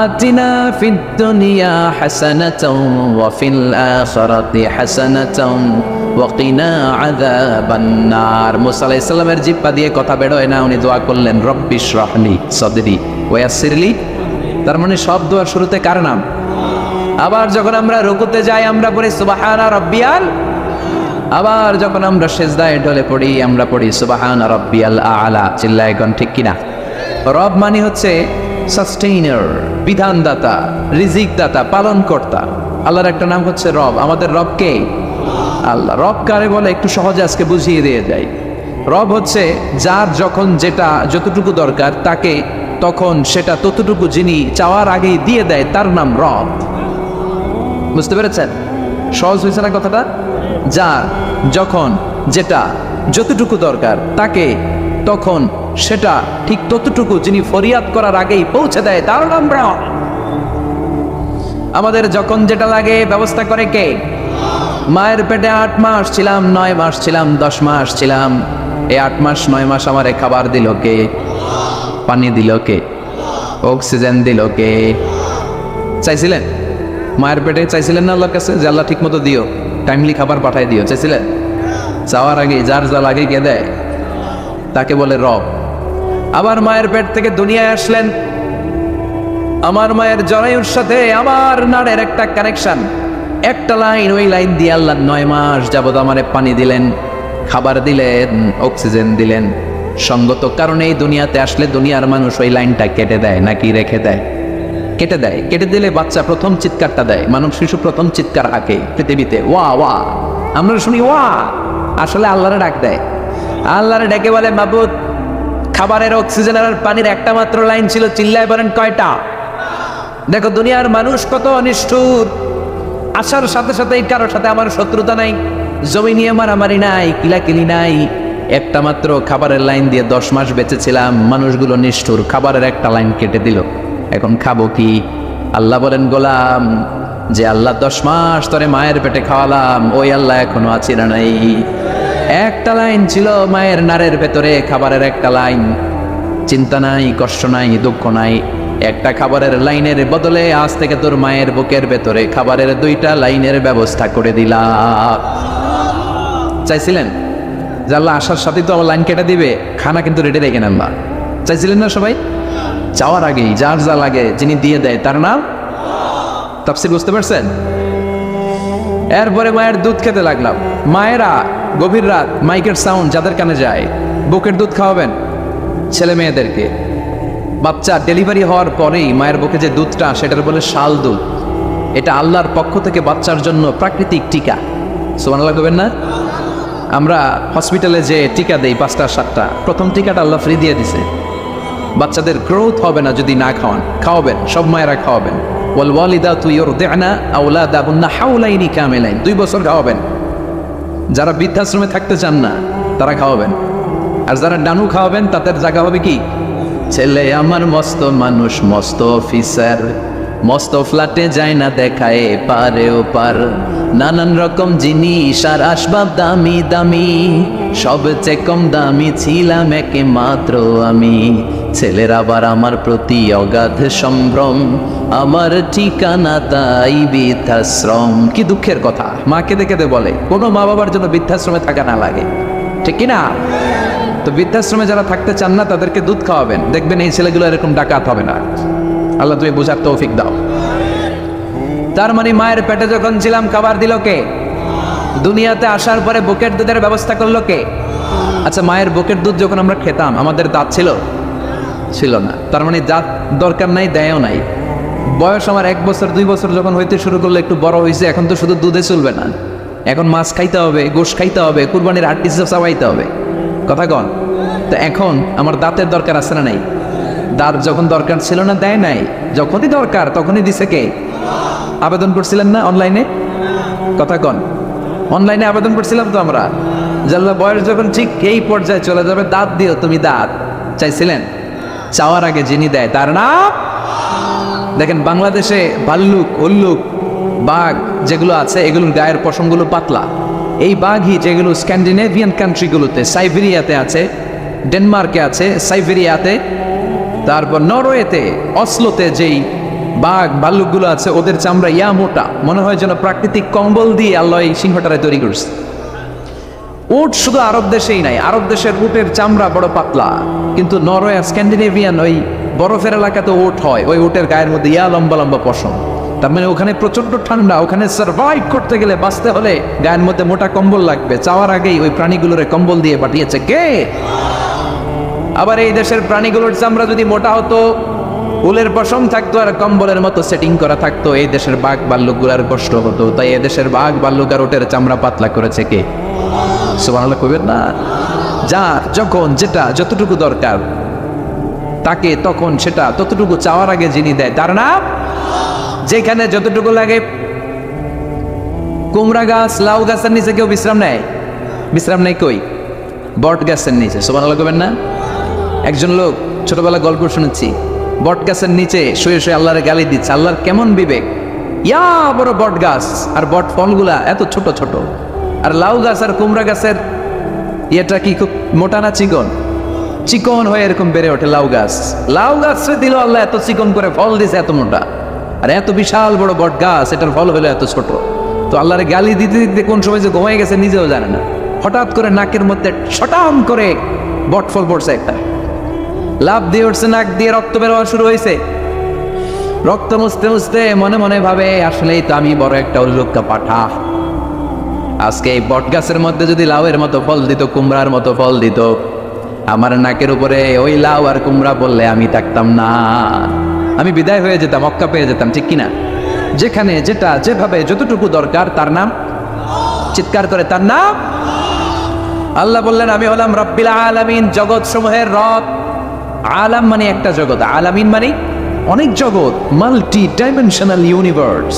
আতিনা ফিদ দুনিয়া হাসানাতাও ওয়া ফিল আখিরাতি হাসানাতাও ওয়া কিনা আযাবান নার। মুসা আলাইহিস সালামের জিহ্বা দিয়ে কথা বের হয় না, উনি দোয়া করলেন রব্বিশরাহলি সাদরি ওয়া ইয়াসসিরলি। তার মানে সব দোয়ার শুরুতে কার নাম? আবার যখন আমরা রুকুতে যাই আমরা পড়ি সুবহানা রাব্বিয়াল, আবার যখন আমরা সিজদায় ঢলে পড়ি আমরা পড়ি সুবহানা রাব্বিয়াল আ'লা। চিল্লায় কোন ঠিক কিনা? রব মানে হচ্ছে সাস্টেইনার, বিধানদাতা, রিজিক দাতা, পালন কর্তা। আল্লাহর একটা নাম হচ্ছে রব। আমাদের রব কে? আল্লাহ। রব কারে বলে একটু সহজে আজকে বুঝিয়ে দিয়ে যাই। রব হচ্ছে যার যখন যেটা যতটুকু দরকার তাকে তখন সেটা ততটুকু যিনি চাওয়ার আগেই দিয়ে দেয়, তার নাম রব। বুঝতে পেরেছেন? সহজ হয়েছে না কথাটা? যার যখন যেটা যতটুকু দরকার তাকে তখন সেটা ঠিক ততটুকু যিনি ফরিয়াদ করার আগেই পৌঁছে দেয়, তার নাম রব। আমাদের যখন যেটা লাগে ব্যবস্থা করে কে? মায়ের পেটে 8 মাস ছিলাম, 9 মাস ছিলাম, 10 মাস ছিলাম, এই 8 মাস 9 মাস আমারে খাবার দিল কে? পানি দিল কে? অক্সিজেন দিল কে? চাইছিলেন? মায়ের পেটে চাইছিলেন না আল্লাহর কাছে যে আল্লাহ ঠিক মতো দিও? টাইমলি খাবার পাঠাই দিও, চাইছিলেন? চাওয়ার আগে যার যা লাগে কে দেয়? তাকে বলে রব। আবার মায়ের পেট থেকে দুনিয়ায় আসলেন, আমার মায়ের জরায়ুর সাথে আমার নাড়ের একটা কানেকশন, একটা লাইন, ওই লাইন দিয়ে আল্লাহ 9 মাস যাবত আমারে পানি দিলেন, খাবার দিলেন, অক্সিজেন দিলেন। সঙ্গত কারণে এই দুনিয়াতে আসলে দুনিয়ার মানুষ ওই লাইনটা কেটে দেয় নাকি রেখে দেয়? কেটে দেয়। কেটে দিলে বাচ্চা প্রথম চিৎকারটা দেয়, মানব শিশু প্রথম চিৎকার হাঁকে পৃথিবীতে, ওয়া ওয়া। আমরা শুনি ওয়া, আসলে আল্লাহরে ডাক দেয়। আল্লাহরে ডেকে বলে, মাবুদ, খাবারের, অক্সিজেনের আর পানির একটা মাত্র লাইন ছিল, চিল্লায় বলেন কয়টা? দেখো দুনিয়ার মানুষ কত অনিষ্ঠুর। আসার সাথে সাথে কারোর সাথে আমার শত্রুতা নাই, জমি নিয়ে মারামারি নাই, কিলাকিলি নাই, একটা মাত্র খাবারের লাইন দিয়ে 10 মাস বেঁচেছিলাম। মানুষগুলো নিষ্ঠুর, খাবারের একটা লাইন কেটে দিল, এখন খাবো কি? আল্লাহ বলেন, গোলাম, যে আল্লাহ 10 মাস ধরে মায়ের পেটে খাওয়ালাম, ওই আল্লাহ এখনো আছে না নাই? একটা লাইন ছিল মায়ের নারের ভেতরে, খাবারের একটা লাইন। চিন্তা নাই, কষ্ট নাই, দুঃখ নাই। একটা খাবারের লাইনের বদলে আজ থেকে তোর মায়ের বুকের ভেতরে খাবারের 2টা লাইনের ব্যবস্থা করে দিলাম। চাইছিলেন যে আল্লাহ আসার সাথে তো আমার লাইন কেটে দিবে, খানা কিন্তু রেডি রেখে নেন না? চাইছিলেন না সবাই? চাওয়ার আগেই যার যা লাগে যিনি দিয়ে দেয় তার নাম তাফসীর, বুঝতে পারছেন? এরপরে মায়ের দুধ খেতে লাগলাম। মায়েরা গভীর রাত মাইকের সাউন্ড যাদের কানে যায়, বুকের দুধ খাওয়াবেন ছেলে মেয়েদেরকে। বাচ্চা ডেলিভারি হওয়ার পরেই মায়ের বুকে যে দুধটা, সেটার বলে শাল দুধ। এটা আল্লাহর পক্ষ থেকে বাচ্চার জন্য প্রাকৃতিক টিকা। সুবহানাল্লাহ কইবেন না? আমরা হসপিটালে যে টিকা দেই 5টা 7টা, প্রথম টিকাটা আল্লাহ ফ্রি দিয়ে দিছে। বাচ্চাদের গ্রোথ হবে না যদি না খাওয়ান, খাওয়াবেন, সব মায়েরা খাওয়াবেন। ওয়াল ওয়ালিদাতু ইউরদি'না আওলাদাহুন্না হাওলাইনি কামিলাইন, 2 বছর খাওয়াবেন। যারা বৃদ্ধাশ্রমে থাকতে চান না তারা খাওয়াবেন, আর যারা ডানু খাওয়াবেন তাদের জায়গা হবে কি? ছেলে আমার মস্ত মানুষ, মস্ত অফিসার, মস্ত ফ্ল্যাটে যায় না দেখায় পারেও পার, নানান রকম জিনিস আর আসবাব দামি দামি, সবচেয়ে কম দামি ছিলাম একমাত্র আমি। ছেলের আবার আমার প্রতি অগাধ সম্ভ্রম, আমার ঠিকানা তাই বৃদ্ধাশ্রম। কি দুঃখের কথা, মা কেঁদে কেঁদে বলে কোনো মা বাবার জন্য বৃদ্ধাশ্রমে থাকা না লাগে, ঠিক কিনা? তো বৃদ্ধাশ্রমে যারা থাকতে চান না তাদেরকে দুধ খাওয়াবেন, দেখবেন এই ছেলেগুলো এরকম ডাকাত হবে না। আল্লাহ তুমি বোঝার তৌফিক দাও। তার মানে মায়ের পেটে যখন ছিলাম খাবার দিল কে? দুনিয়াতে আসার পরে বুকের দুধের ব্যবস্থা করলো কে? আচ্ছা, মায়ের বুকের দুধ যখন আমরা খেতাম আমাদের দাঁত ছিল না, তার মানে দাঁত দরকার নাই, দেয়ও নাই। বয়স আমার 1 বছর 2 বছর যখন হইতে শুরু করলো, একটু বড় হয়েছে, এখন তো শুধু দুধে চলবে না, এখন মাছ খাইতে হবে, গোশ খাইতে হবে, কুরবানির হাড্ডি চাবাইতে হবে, কথা কন। তো এখন আমার দাঁতের দরকার আছে না নাই? দাঁত যখন দরকার ছিল না দেয় নাই, যখনই দরকার তখনই দিছে কে? আবেদন করছিলেন না অনলাইনে? কথা কন, অনলাইনে আবেদন করছিলাম তো আমরা, জাল্লা বয়স যখন ঠিক এই পর্যায়ে চলে যাবে দাঁত দিও তুমি, দাঁত চাইছিলেন? চাওয়ার আগে যিনি দেয় তার নাম। দেখেন বাংলাদেশে ভাল্লুক, উল্লুক, বাঘ যেগুলো আছে এগুলোর গায়ের পশমগুলো পাতলা। এই বাঘই যেগুলো স্ক্যান্ডিনেভিয়ান কান্ট্রিগুলোতে, সাইবেরিয়াতে আছে, ডেনমার্কে আছে, সাইবেরিয়াতে, তারপর নরওয়েতে, অসলোতে যেই বাঘ ভাল্লুকগুলো আছে ওদের চামড়া ইয়া মোটা, মনে হয় যেন প্রাকৃতিক কম্বল দিয়ে আল্লাহ এই সিংহটারে তৈরি করছে। উট শুধু আরব দেশেই নাই, আরব দেশের উটের চামড়া বড় পাতলা, কিন্তু নরওয়ে, স্ক্যান্ডিনেভিয়ান ওই বরফের এলাকাতে উট হয়, ওই উটের গায়ের মধ্যে ইয়া লম্বা লম্বা পশম। তার মানে ওখানে প্রচন্ড ঠান্ডা, ওখানে সার্ভাইভ করতে গেলে, বাঁচতে হলে গায়ের মধ্যে মোটা কম্বল লাগবে। চাওয়ার আগেই ওই প্রাণীগুলোরে কম্বল দিয়ে পাঠিয়েছে কে? আবার এই দেশের প্রাণীগুলোর চামড়া যদি মোটা হতো, উলের পশম থাকতো আর কম্বলের মতো সেটিং করা থাকতো, এই দেশের বাঘ ভাল্লুকগুলার কষ্ট হতো। তাই এই দেশের বাঘ ভাল্লুক আর উটের চামড়া পাতলা করেছে কে? সুবহানাল্লাহ কইবেন না? যার যখন যেটা যতটুকু দরকার তাকে তখন সেটা ততটুকু চাওয়ার আগে যিনি দেয় তার নাম। যেখানে যতটুকু লাগে, কুমড়া গাছ, লাউ গাছের নিচে কেউ বিশ্রাম নেয়? বিশ্রাম নেই কই? বট গাছের নিচে। সুবহানাল্লাহ কইবেন না? একজন লোক ছোটবেলা গল্প শুনেছি, বট গাছের নিচে শুয়ে শুয়ে আল্লাহরে গালি দিচ্ছে। আল্লাহর কেমন বিবেক, ইয়া বড় বট গাছ আর বট ফলগুলা এত ছোট ছোট, আর লাউ গাছ আর কুমড়া গাছের ইয়েটা কি খুব মোটা না চিকন? চিকন হয়ে এরকম বেড়ে ওঠে লাউ গাছ। লাউ গাছরে দিল আল্লাহ এত চিকন করে, ফল দিছে এত মোটা। আর এত বিশাল বড় বট গাছ, এটার ফল হলো এত ছোট। তো আল্লাহরে গালি দিতে দিতে কোন সময় যে ঘুমাই গেছে নিজেও জানে না। হঠাৎ করে নাকের মধ্যে ছটাম করে বটফল পড়ছে একটা, লাভ দিয়ে উঠছে, নাক দিয়ে রক্ত বেরোয়া শুরু হয়েছে। রক্ত মুছতে মুছতে মনে মনে ভাবে আসলেই তো আমি বড় একটা উল্লুক্কা পাঠা। আজকে এই বট গাছের মধ্যে যদি লাউয়ের মতো ফল দিত, কুমড়ার মতো ফল দিত, আমার নাকের উপরে ওই লাউ আর কুমড়া বললে আমি থাকতাম না, আমি বিদায় হয়ে যেতাম, মক্কা পেয়ে যেতাম, ঠিক কিনা? যেখানে যেটা যেভাবে যতটুকু দরকার তার নাম, চিৎকার করে তার নাম। আল্লাহ বললেন আমি হলাম রব্বিল আলামিন, জগৎ সমূহের রব। আলাম মানে একটা জগৎ, আলামিন মানে অনেক জগৎ, মাল্টি ডাইমেনশনাল ইউনিভার্স।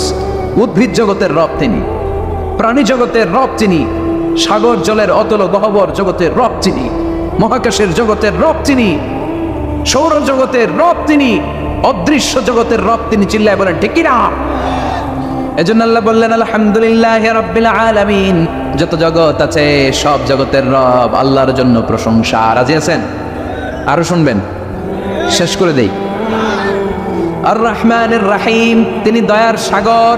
উদ্ভিদ জগতের রব তিনি, প্রাণী জগতের রব তিনি, সাগর জলের অতল গহ্বর জগতের রব তিনি, মহাকাশের জগতের রব তিনি, সৌর জগতের রব তিনি, অদৃশ্য জগতের রব তিনি। চিল্লায় বলেন ঠিক কিনা? এজন্য আল্লাহ বললেন আলহামদুলিল্লাহি রাব্বিল আলামিন, যত জগৎ আছে সব জগতের রব আল্লাহর জন্য প্রশংসা। রাজি আছেন? আরো শুনবেন, শেষ করে দেই। আর রহমানির রহিম, তিনি দয়ার সাগর,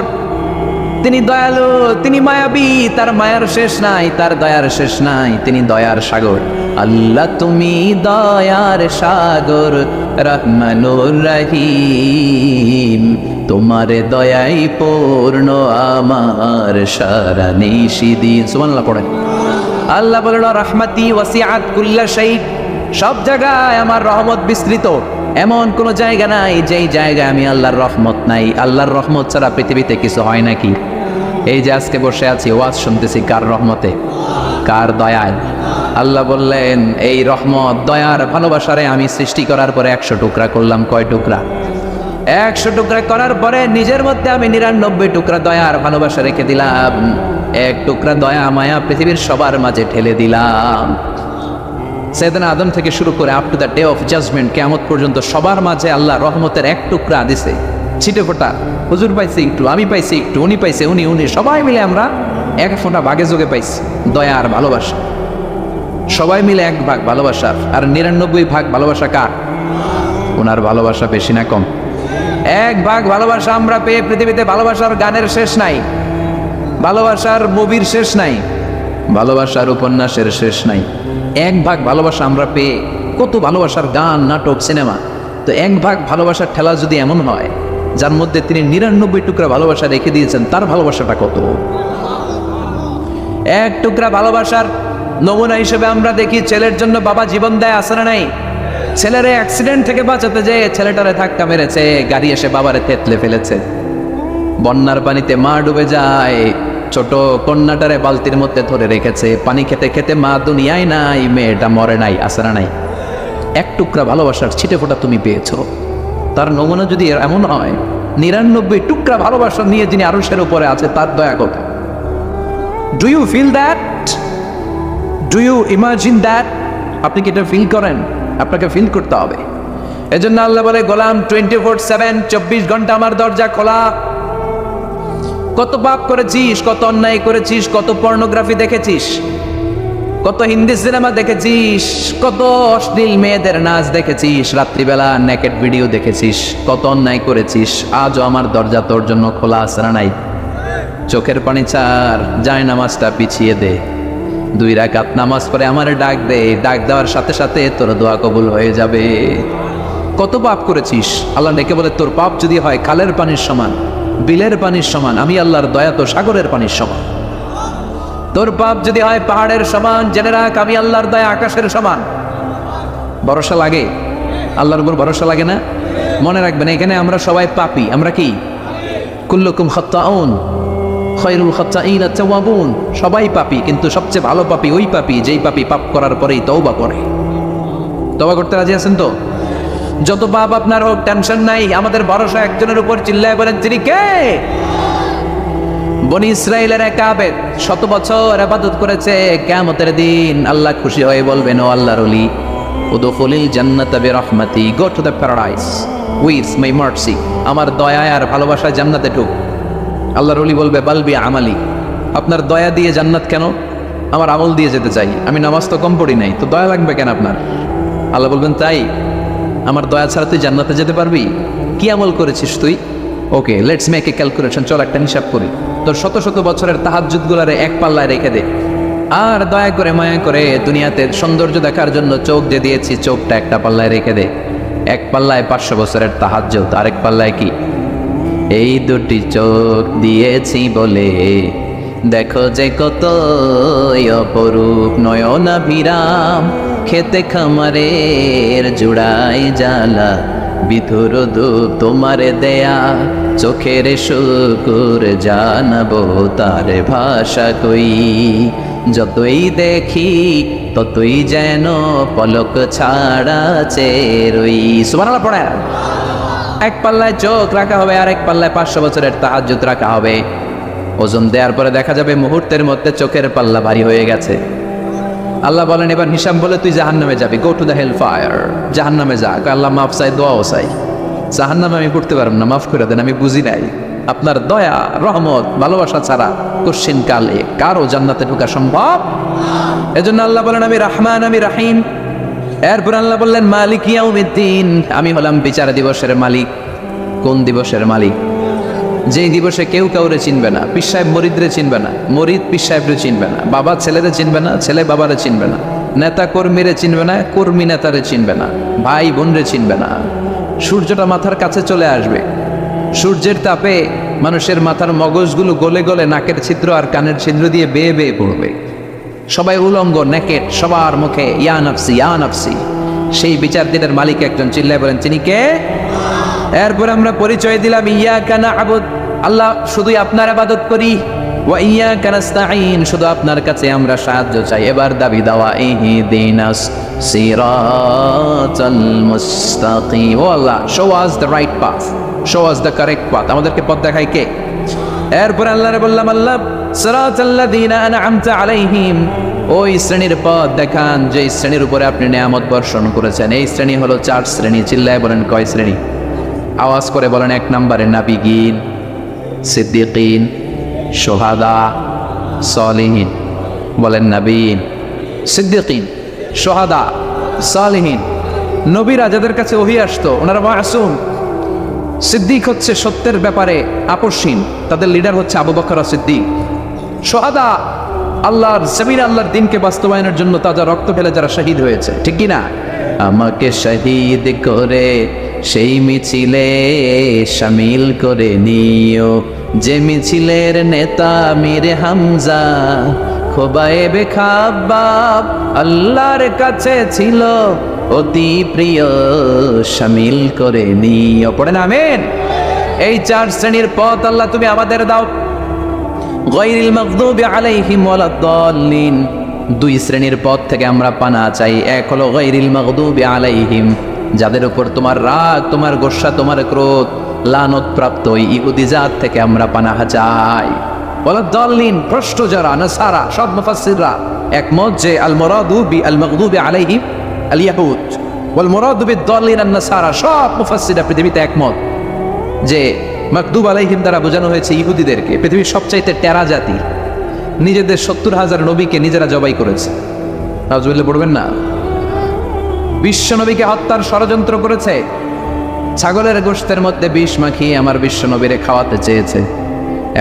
তিনি দয়ালু, তিনি মায়াবী, তার মায়ার শেষ নাই, তার দয়ার শেষ নাই, তিনি দয়ার সাগর। আল্লাহ তুমি দয়ার সাগর, রহমানুর রহিম, তোমার দয়াই পূর্ণ আমার সারা নিশিদিন। সুবহানাল্লাহ পড়েন। আল্লাহ বলেন রাহমাতি ওয়াসিআত কুল্লা শাই, সব জায়গায় আমার রহমত বিস্তৃত, এমন কোন জায়গা নাই যেই জায়গায় আমি আল্লাহর রহমত নাই। আল্লাহর রহমত ছাড়া পৃথিবীতে কিছু হয় নাকি? এই যে আজকে বসে আছি, ওয়াজ শুনতেছি, কার রহমতে, কার দয়ায়? আল্লাহ বললেন এই রহমত, দয়ার, ভালোবাসারে আমি সৃষ্টি করার পরে 100 টুকরা করলাম। কয় টুকরা? 100 টুকরা করার পরে নিজের মধ্যে আমি 99 টুকরা দয়ার ভালোবাসা রেখে দিলাম। 1 টুকরা দয়া মায়া পৃথিবীর সবার মাঝে ঠেলে দিলাম। সাইয়েদনা আদম থেকে শুরু করে up to the day of judgement, কিয়ামত পর্যন্ত সবার মাঝে আল্লাহ রহমতের 1 টুকরা দিছে, ছিটে ফোটা। হুজুর পাইছে একটু, আমি পাইছি একটু, উনি পাইছে, উনি, সবাই মিলে আমরা 1 ফোঁটা ভাগে যোগে পাইছি দয়া আর ভালোবাসা। সবাই মিলে 1 ভাগ ভালোবাসার, আর 99 ভাগ ভালোবাসা কার? ওনার ভালোবাসা বেশি না কম? 1 ভাগ ভালোবাসা আমরা পেয়ে পৃথিবীতে ভালোবাসার গানের শেষ নাই, ভালোবাসার মুভির শেষ নাই, ভালোবাসার উপন্যাসের শেষ নাই। 1 ভাগ ভালোবাসা আমরা পেয়ে কত ভালোবাসার গান, নাটক, সিনেমা। তো 1 ভাগ ভালোবাসার ঠেলা যদি এমন হয়, যার মধ্যে তিনি 99 টুকরা ভালোবাসা রেখে দিয়েছেন, তার ভালোবাসাটা কত? 1 টুকরা ভালোবাসার নমুনা হিসেবে আমরা দেখি ছেলের জন্য বাবা জীবন দেয়, আছে না নাই? ছেলের অ্যাক্সিডেন্ট থেকে বাঁচাতে যে ছেলেটারে ধাক্কা মেরেছে, গাড়ি এসে বাবারে থেতলে ফেলেছে। বন্যার পানিতে মা ডুবে যায়, ছোট কন্যাটারে বালতির মধ্যে ধরে রেখেছে, পানি খেতে খেতে মা দুনিয়ায় নাই, মেয়েটা মরে নাই, আছে না নাই? 1 টুকরা ভালোবাসার ছিটে ফোঁটা তুমি পেয়েছো। তার নমুনা যদি এমন হয়, 99 টুকরা ভালোবাসা নিয়ে যিনি আরশের উপরে আছে, তার দয়া কত? Do you feel that? Do you imagine that? আপনি কি এটা ফিল করেন? আপনাকে ফিল করতে হবে। এজন্য আল্লাহ বলে গোলাম 24/7, 24 ঘন্টা আমার দরজা খোলা। কত পাপ করেছিস, কত অন্যায় করেছিস, কত পর্নোগ্রাফি দেখেছিস, কত হিন্দি সিনেমা দেখেছিস, কত অশ্লীল মেয়েদের নাচ দেখেছিস, রাত্রিবেলা নেকেড ভিডিও দেখেছিস, কত অন্যায় করেছিস, আজও আমার দরজা তোর জন্য খোলা আছে না নাই? চোখের পানি ছাড়, যায় নামাজটা পিছিয়ে দে, 2 রাকাত নামাজ পড়ে আমারে ডাক দে, ডাক দেওয়ার সাথে সাথে তোর দোয়া কবুল হয়ে যাবে। কত পাপ করেছিস, আল্লাহ ডেকে বলে তোর পাপ যদি হয় খালের পানির সমান, বিলের পানির সমান, আমি আল্লাহর দয়া তো সাগরের পানির সমান। তোর পাপ যদি হয় পাহাড়ের সমান, জেনে রাখ আমি আল্লাহর দয়া আকাশের সমান। ভরসা লাগে? আল্লাহর উপর ভরসা লাগে না? মনে রাখবেন এখানে আমরা সবাই পাপী। আমরা কি? কুল্লুকুম খাত্তাউন খায়রুল খাত্তাইন আত-তাওয়াবুন। সবাই পাপী, কিন্তু সবচেয়ে ভালো পাপী ওই পাপী যেই পাপী পাপ করার পরেই তওবা করে। তওবা করতে রাজি আছেন তো? যত পাপ আপনার হোক টেনশন নাই, আমাদের ভরসা একজনের উপর। চিল্লায় বলেন তিনি কে? বনি ইসরাইলের এক আবেদ 100 বছর ইবাদত করেছে, কিয়ামতের দিন আল্লাহ খুশি হয়ে বলবেন, ও আল্লাহর ওলি, উদখুলিল জান্নাতা বিরহমাতি, go to the paradise with my mercy. আমার দয়া আর ভালোবাসা জান্নাতে ঢুক। আল্লাহর ওলি বলবে, বালবি আমালি, আপনার দয়া দিয়ে জান্নাত কেন? আমার আমল দিয়ে যেতে চাই, আমি নামাজ তো কম পড়ি নাই, তো দয়া লাগবে কেন আপনার? আল্লাহ বলবেন, তাই? আমার দয়া ছাড়া তুই জান্নাতে যেতে পারবি? কি আমল করেছিস তুই? ওকে, লেটস মেক এ ক্যালকুলেশন, চল একটা হিসাব করি। তোর শত শত বছরের তাহাজ্জুদ গুলারে এক পাল্লায় রেখে দে, আর দয়া করে মায়া করে দুনিয়াতে সৌন্দর্য দেখার জন্য চোখ যে দিয়েছি, চোখটা একটা পাল্লায় রেখে দে। এক পাল্লায় 500 বছরের তাহাজ্জুদ, আরেক পাল্লায় কি? এই দুটি চোখ দিয়েছি বলে দেখো যে কত অপরূপ নয়নাভিরাম, খেতে খামারের জুড়াই জ্বালা বিধুর দুপ তোমারে দেয়া, চোখের শুকুর জানাবো তার ভাষা কই, যতই দেখি ততই যেন পলক ছাড়া চেরই। সুবহানাল্লাহ পড়ে। এক পাল্লায় চোখ রাখা হবে, আর এক পাল্লায় 500 বছরের তাহাজ্জুদ রাখা হবে। ওজন দেওয়ার পরে দেখা যাবে মুহূর্তের মধ্যে চোখের পাল্লা ভারী হয়ে গেছে। আল্লাহ বলেন এবার হিসাব বলে তুই জাহান্নামে যাবি, go to the hell fire, জাহান্নামে যা। আল্লাহ মাফ চাই, দোয়াও চাই, জাহান্নামে আমি করতে পারব না, মাফ করে দেন, আমি বুঝি নাই। আপনার দয়া রহমত ভালোবাসা ছাড়া কোশ্চিন কালে কারো জান্নাতে ঢোকা সম্ভব? এজন্য আল্লাহ বলেন আমি রহমান, আমি রাহিম। এরপর আল্লাহ বললেন মালিক ইয়াউমিদ্দিন, আমি হলাম বিচার দিবসের মালিক। কোন দিবসের মালিক? যেই দিবসে কেউ কাউরে চিনবে না, পীর সাহেব মরিদরে চিনবে না, মরিদ পীর সাহেবরে চিনবে না, বাবা ছেলেরে চিনবে না, ছেলে বাবারে চিনবে না, নেতা কর্মীরে চিনবে না, কর্মী নেতারে চিনবে না, ভাই বোনরে চিনবে না। সূর্যটা মাথার কাছে চলে আসবে, সূর্যের তাপে মানুষের মাথার মগজগুলো গলে গলে নাকের ছিদ্র আর কানের ছিদ্র দিয়ে বেয়ে বেয়ে পড়বে। সবাই উলঙ্গ নেকেট, সবার মুখে ইয়া নাফসি ইয়া নাফসি। সেই বিচার দিনের মালিক একজন, চিল্লায় বলেন তিনি কে? এরপর আমরা পরিচয় দিলাম ইয়াকা না'বুদ, আল্লাহ শুধুই আপনার ইবাদত করি, ওয়া ইয়াকা নাস্তাঈন, শুধু আপনার কাছে আমরা সাহায্য চাই। এবার দাবি দাওয়া ইহদিনাস সিরাতাল মুস্তাকিম, ও Allah show us the right path, show us the correct path, আমাদেরকে পথ দেখায় কে? এরপর আল্লাহরে বললাম আল্লাহ সিরাতাল্লাযীনা আন'আমতা আলাইহিম, ওই শ্রেণীর পথ দেখান যে শ্রেণীর উপরে আপনি নিয়ামত বর্ষণ করেছেন। এই শ্রেণী হলো 4 শ্রেণী। চিল্লায় বলেন কয় শ্রেণী? আওয়াজ করে বলেন। 1 নম্বরে নাবিগিন, সিদ্দিকিন, শুহাদা, সালিহিন। বলেন নাবিয়িন, সিদ্দিকিন, শুহাদা, সালিহিন। নবীরা যাদের কাছে ওহী আসতো ওনারা মাসুম। সিদ্দিক হচ্ছে সত্যের ব্যাপারে আপোষহীন, তাদের লিডার হচ্ছে আবু বকর সিদ্দিক। শুহাদা আল্লাহর জমিনে আল্লাহর দ্বীনকে বাস্তবায়নের জন্য তাজা রক্ত ফেলে যারা শহীদ হয়েছে, ঠিক কি না? আমাকে শহীদ করে সেই মিছিলে শামিল করে নিও, যে মিছিলের নেতা মীর হামজা, খোবায়েবে খাব্বাব আল্লাহর কাছে ছিল অতি প্রিয়, শামিল করে নিও। পড়েন আমিন। এই 4 শ্রেণীর পথ আল্লাহ তুমি আমাদের দাও। গায়রিল মাগদুবি আলাইহিম ওয়ালাদ-দাল্লিন, 2 শ্রেণীর পথ থেকে আমরা পানা চাই। এক হলো গায়রিল মাগদুবি আলাইহিম, যাদের উপর তোমার রাগ, তোমার গোসা, তোমার ক্রোধ লানত প্রাপ্ত ওই ইহুদি জাত থেকে আমরা পানাহ চাই। ওয়ালাদ-দাল্লিন, ভ্রষ্ট যারা নাসারা, সব মুফাসসিররা একমত যে আল মুরাদু বি আল মাগদুবি আলাইহিম আল ইয়াহুদ ওয়াল মুরাদু বিদ-দাল্লিন আন নাসারা। সব মুফাসসিররা পৃথিবীতে একমত যে মাগদুব আলাইহিম দ্বারা বোঝানো হয়েছে ইহুদিদেরকে। পৃথিবীর সবচাইতে টেরা জাতি, নিজেদের 70,000 নবীকে নিজেরা জবাই করেছে। নাউজুবিল্লাহ পড়বেন না? বিশ্ব নবীকে হত্যার ষড়যন্ত্র করেছে, ছাগলের গোশতের মধ্যে বিষ মাখিয়ে আমার বিশ্ব নবীরে খাওয়াতে চেয়েছে।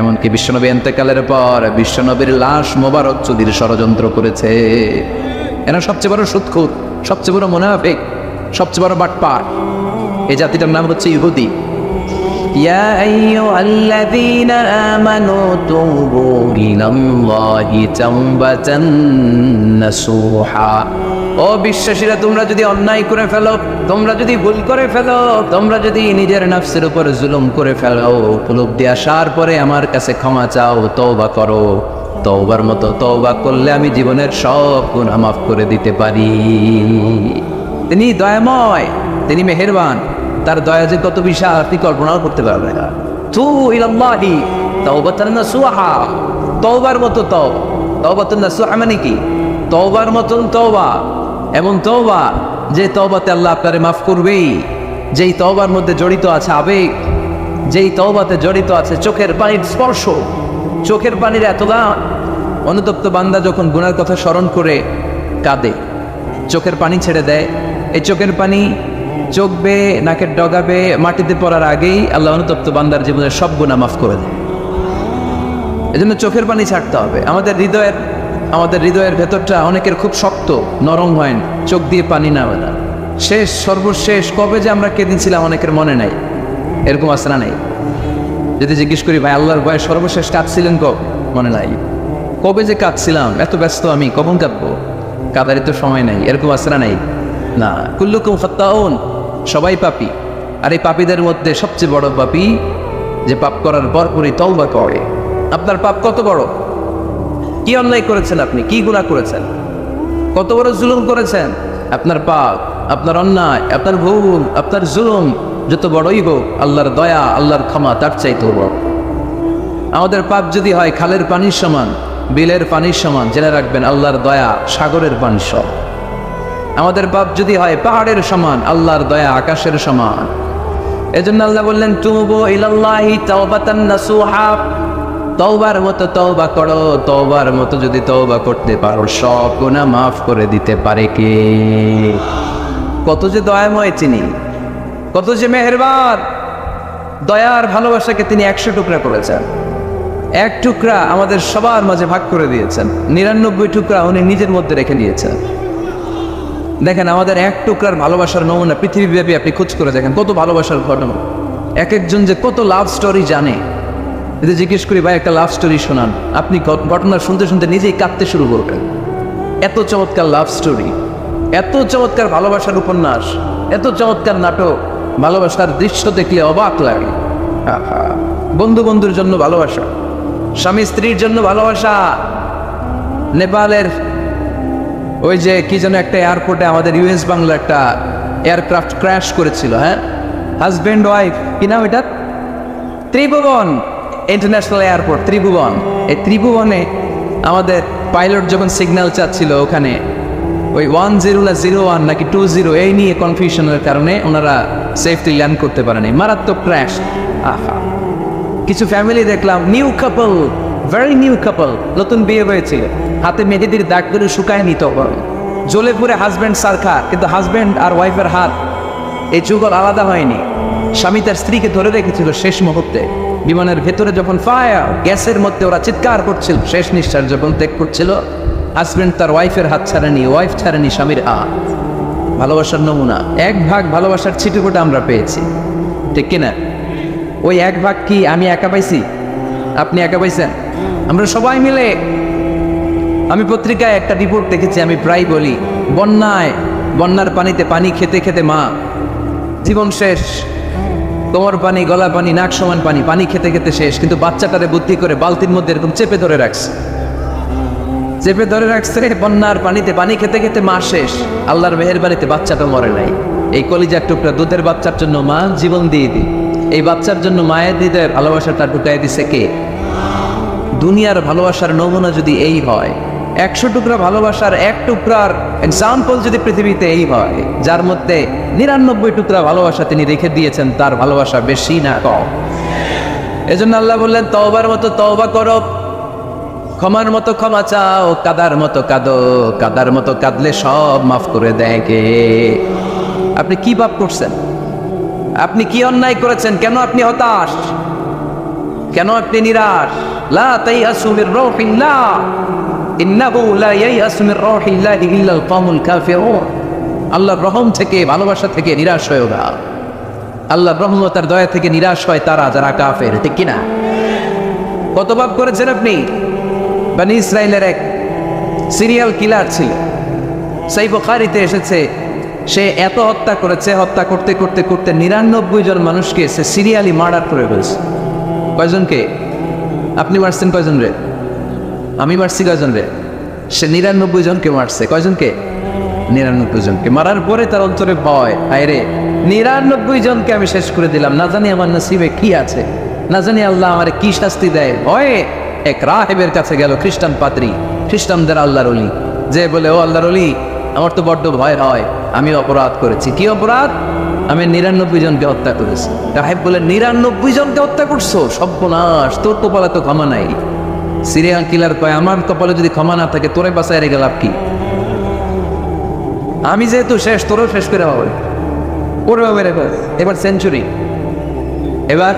এমনকি বিশ্ব নবী ইন্তেকালের পর বিশ্ব নবীর লাশ মোবারক চুদির ষড়যন্ত্র করেছে। এরা সবচেয়ে বড় সুদখোর, সবচেয়ে বড় মুনাফিক, সবচেয়ে বড় বাটপার। এই জাতিটার নাম হচ্ছে ইহুদি। ইয়া আইয়ুহাল্লাযীনা আমানু তুবু ইলাল্লাহি তাওবাতান নাসুহা, ও বিশ্বাসীরা তোমরা যদি অন্যায় করে ফেলো, তোমরা যদি ভুল করে ফেলো, তোমরা যদি নিজের নফসের উপর জুলুম করে ফেলো, উপলব্ধি আসার পরে আমার কাছে ক্ষমা চাও, তওবা করো। তওবার মতো তওবা করলে আমি জীবনের সব গুনাহ মাফ করে দিতে পারি। তিনি দয়াময়, তিনি মেহেরবান, তার দয়া যে কত বিশাল আপনি কল্পনাও করতে পারবেন না। তুবু ইলাল্লাহি তাওবাতান নাসুহা, তওবার মতো তওবা। তাওবাতুন নাসুহা মানে কি? তওবার মতন তওবা, এমন তওবা যে তওবাতে আল্লাহ আপনারে মাফ করবেই, যেই তওবার মধ্যে জড়িত আছে আবেগ, যেই তওবাতে জড়িত আছে চোখের পানির স্পর্শ, চোখের পানির এতটা অনুতপ্ত বান্দা যখন গুনার কথা স্মরণ করে কাঁদে, চোখের পানি ছেড়ে দেয়। এই চোখের পানি চোখ বেয়ে নাকের ডগা বেয়ে মাটিতে পড়ার আগেই আল্লাহ অনুতপ্ত বান্দার জীবনের সব গুনাহ মাফ করে দেয়। এজন্য চোখের পানি ছাড়তে হবে। আমাদের হৃদয়ের ভেতরটা অনেকের খুব শক্ত, নরম হয় না, চোখ দিয়ে পানি নামে না। সর্বশেষ কবে যে আমরা কেঁদেছিলাম অনেকের মনে নাই, এরকম আছে না নাই? যদি জিজ্ঞেস করি ভাই আল্লাহর ভয়ে সর্বশেষ কাঁদছিলেন কবে, মনে নাই। কবে যে কাঁদছিলাম, এত ব্যস্ত আমি, কখন কাঁদবো, কাঁদারই তো সময় নাই, এরকম আছে না নাই? না, কুল্লুকুম খাত্তাউন, সবাই পাপী। আর এই পাপীদের মধ্যে সবচেয়ে বড় পাপী যে পাপ করার পরপরই তওবা করে। আপনার পাপ কত বড়? কি অন্যায় করেছেন আপনি, কি গুনাহ করেছেন, কত বড় জুলুম করেছেন? আপনার পাপ, আপনার অন্যায়, আপনার ভুল, আপনার জুলুম যত বড়ই হোক, আল্লাহর দয়া, আল্লাহর ক্ষমা তার চাইতে বড়। আমাদের পাপ যদি হয় খালের পানির সমান, বিলের পানির সমান, জেনে রাখবেন আল্লাহর দয়া সাগরের পানির সমান। আমাদের পাপ যদি হয় পাহাড়ের সমান, আল্লাহর দয়া আকাশের সমান। এজন্য আল্লাহ বললেন তুবু ইলাল্লাহি তাওবাতান নাসুহা, তওবার মতো তওবা করো। তওবার মতো যদি তওবা করতে পারো, সব গুনাহ মাফ করে দিতে পারে কে? কত যে দয়াময় তিনি, কত যে মেহেরবান। দয়ার ভালোবাসাকে তিনি 100 টুকরা করেছেন। এক টুকরা আমাদের সবার মাঝে ভাগ করে দিয়েছেন, 99 টুকরা উনি নিজের মধ্যে রেখে দিয়েছেন। দেখেন আমাদের এক টুকরার ভালোবাসার নমুনা পৃথিবীব্যাপী আপনি খোঁজ করে দেখেন, কত ভালোবাসার ঘটনা। এক একজন যে কত লাভ স্টোরি জানে। যদি জিজ্ঞেস করি ভাই একটা লাভ স্টোরি শোনান, আপনি ঘটনা শুনতে শুনতে নিজেই কাঁদতে শুরু করবেন। এত চমৎকার লাভ স্টোরি, এত চমৎকার ভালোবাসার উপন্যাস, এত চমৎকার নাটক, ভালোবাসার দৃশ্য দেখলে অবাক লাগে। বন্ধু বন্ধুর জন্য ভালোবাসা, স্বামী স্ত্রীর জন্য ভালোবাসা। নেপালের ওই যে কি যেন একটা এয়ারপোর্টে আমাদের ইউএস বাংলা একটা এয়ারক্রাফট ক্র্যাশ করেছিল, হ্যাঁ, হাজব্যান্ড ওয়াইফ, কি নাম এটা, ত্রিভুবন ইন্টারন্যাশনাল এয়ারপোর্ট, ত্রিভুবন। এই ত্রিভুবনে আমাদের পাইলট যখন সিগন্যাল চাচ্ছিল, ওখানে ওই 10 না 01 নাকি 20 এই নিয়ে কনফিউশনের কারণে ওনারা সেফলি ল্যান্ড করতে পারেনি, মারাত্মক ক্র্যাশ। আহা, কিছু ফ্যামিলি দেখলাম, নিউ কাপল, ভেরি নিউ কাপল, নতুন বিয়ে হয়েছিল, হাতে মেহেদির দাগগুলো শুকায়নি তখন, জ্বলে পুড়ে হাজব্যান্ড সারখা, কিন্তু হাজব্যান্ড আর ওয়াইফের হাত এই যুগল আলাদা হয়নি। স্বামী তার স্ত্রীকে ধরে রেখেছিল শেষ মুহূর্তে। বিমানের ভেতরে যখন ফায়ার, গ্যাসের মধ্যে ওরা চিৎকার করছিল, শেষ নিঃশ্বাস যখন ত্যাগ করছিল, হাজব্যান্ড তার ওয়াইফের হাত ছাড়েনি, ওয়াইফ ছাড়েনি স্বামীর হাত। ভালোবাসার নমুনা। 1 ভাগ ভালোবাসার ছিটেফোঁটা আমরা পেয়েছি, ঠিক কিনা? ওই 1 ভাগ কি আমি একা পাইছি, আপনি একা পাইছেন? আমরা সবাই মিলে। আমি পত্রিকায় একটা রিপোর্ট দেখেছি, আমি প্রায় বলি, বন্যার পানিতে পানি খেতে খেতে মা জীবন শেষ, কোমর পানি, গলা পানি, নাক সমান পানি, পানি খেতে খেতে শেষ, কিন্তু বাচ্চাটারে বুদ্ধি করে বালতির মধ্যে এরকম চেপে ধরে রাখছে, বন্যার পানিতে পানি খেতে খেতে মা শেষ। আল্লাহর মেহেরবানিতে বাচ্চাটা মরে নাই। এই কলিজার টুকরা দুধের বাচ্চার জন্য মা জীবন দিয়ে দিই, এই বাচ্চার জন্য মায়ের হৃদয়ে ভালোবাসাটা ঢুকাই দিছে কে? দুনিয়ার ভালোবাসার নমুনা যদি এই হয়, 100 টুকরা ভালোবাসার 1 টুকরার এক্সাম্পল যদি পৃথিবীতে এই হয়, যার মধ্যে 99 টুকরা ভালোবাসা তিনি রেখে দিয়েছেন, তার ভালোবাসা বেশি না কম? এজন্য আল্লাহ বললেন তওবার মতো তওবা করো, ক্ষমার মতো ক্ষমা চাও, কাদার মতো কাঁদো, কাদার মতো কাঁদলে সব মাফ করে দেয় কে? আপনি কি পাপ করছেন? আপনি কি অন্যায় করেছেন? কেন আপনি হতাশ? কেন আপনি নিরাশ? লা তাইয়াসু মির রাউহিল্লাহ, ইন্নাহু লা ইয়াইয়াসু মির রাউহিল্লাহি ইল্লাল কওমুল কাফিরুন। আল্লাহর রহম থেকে, ভালোবাসা থেকে নিরাশ হয়ো না। আল্লাহর রহমত আর দয়া থেকে নিরাশ হয় তারা যারা কাফের, ঠিক কিনা? কত পাপ করেছেন আপনি? বনি ইসরাইলের এক সিরিয়াল কিলার ছিল, সহিহ বুখারীতে এসেছে, সে এত হত্যা করেছে, হত্যা করতে করতে করতে 99 জন মানুষকে সে সিরিয়ালি মার্ডার করে ফেলছে। কয়জনকে? আপনি মারছেন কয়জন রে? আমি মারছি কয়জন রে? সে 99 জনকে মারছে। কয়জনকে? 99 জনকে। মারার পরে তার অন্তরে ভয়, হায় রে 99 জনকে আমি শেষ করে দিলাম, না জানি আমার নসিবে কি আছে, না জানি আল্লাহ আমার কি শাস্তি দেয়। ভয়ে এক রাহেবের কাছে গেল, খ্রিস্টান পাদ্রী, খ্রিস্টানদের আল্লাহর ওলি, যে বলে ও আল্লাহর ওলি, আমার তো বড্ড ভয় হয়, আমি অপরাধ করেছি। কি অপরাধ? আমি 99 জনকে হত্যা করেছি। রাহেব বলে 99 জনকে হত্যা করছো? সর্বনাশ, তোর কপালে তো ক্ষমা নাই। সিরিয়াল কিলার কয়, আমার কপালে যদি ক্ষমা না থাকে তোরে বাঁচায় রেখে লাভ কি? আমি যেহেতু শেষ, তোরও শেষ করে হবে। ওরা মেরে ফেল, এবার সেঞ্চুরি, এবার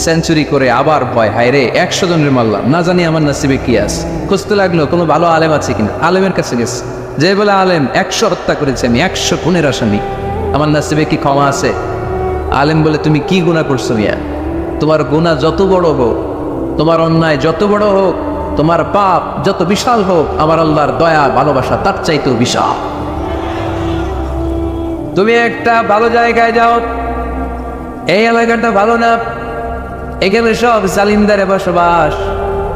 সেঞ্চুরি করে আবার ভয়, হায় রে 100 জনের মারলাম, না জানি আমার নসিবে কি আছে। খুঁজতে লাগলো কোনো ভালো আলেম আছে কিনা, আলেমের কাছে গেছে, যে বলে আলেম 100 হত্যা করেছে আমি, 100 খুনের আসামি, আমার নসিবে কি ক্ষমা আছে? আলেম বলে তুমি কি গুনাহ করছো মিয়া? তোমার গুনাহ যত বড় হোক, তোমার অন্যায় যত বড় হোক, তোমার পাপ যত বিশাল হোক, আমার আল্লাহর দয়া ভালোবাসা তার চাইতেও বিশাল। তুমি একটা ভালো জায়গায় যাও, এই এলাকাটা ভালো না, এখানে সব জালিমদারে বসবাস,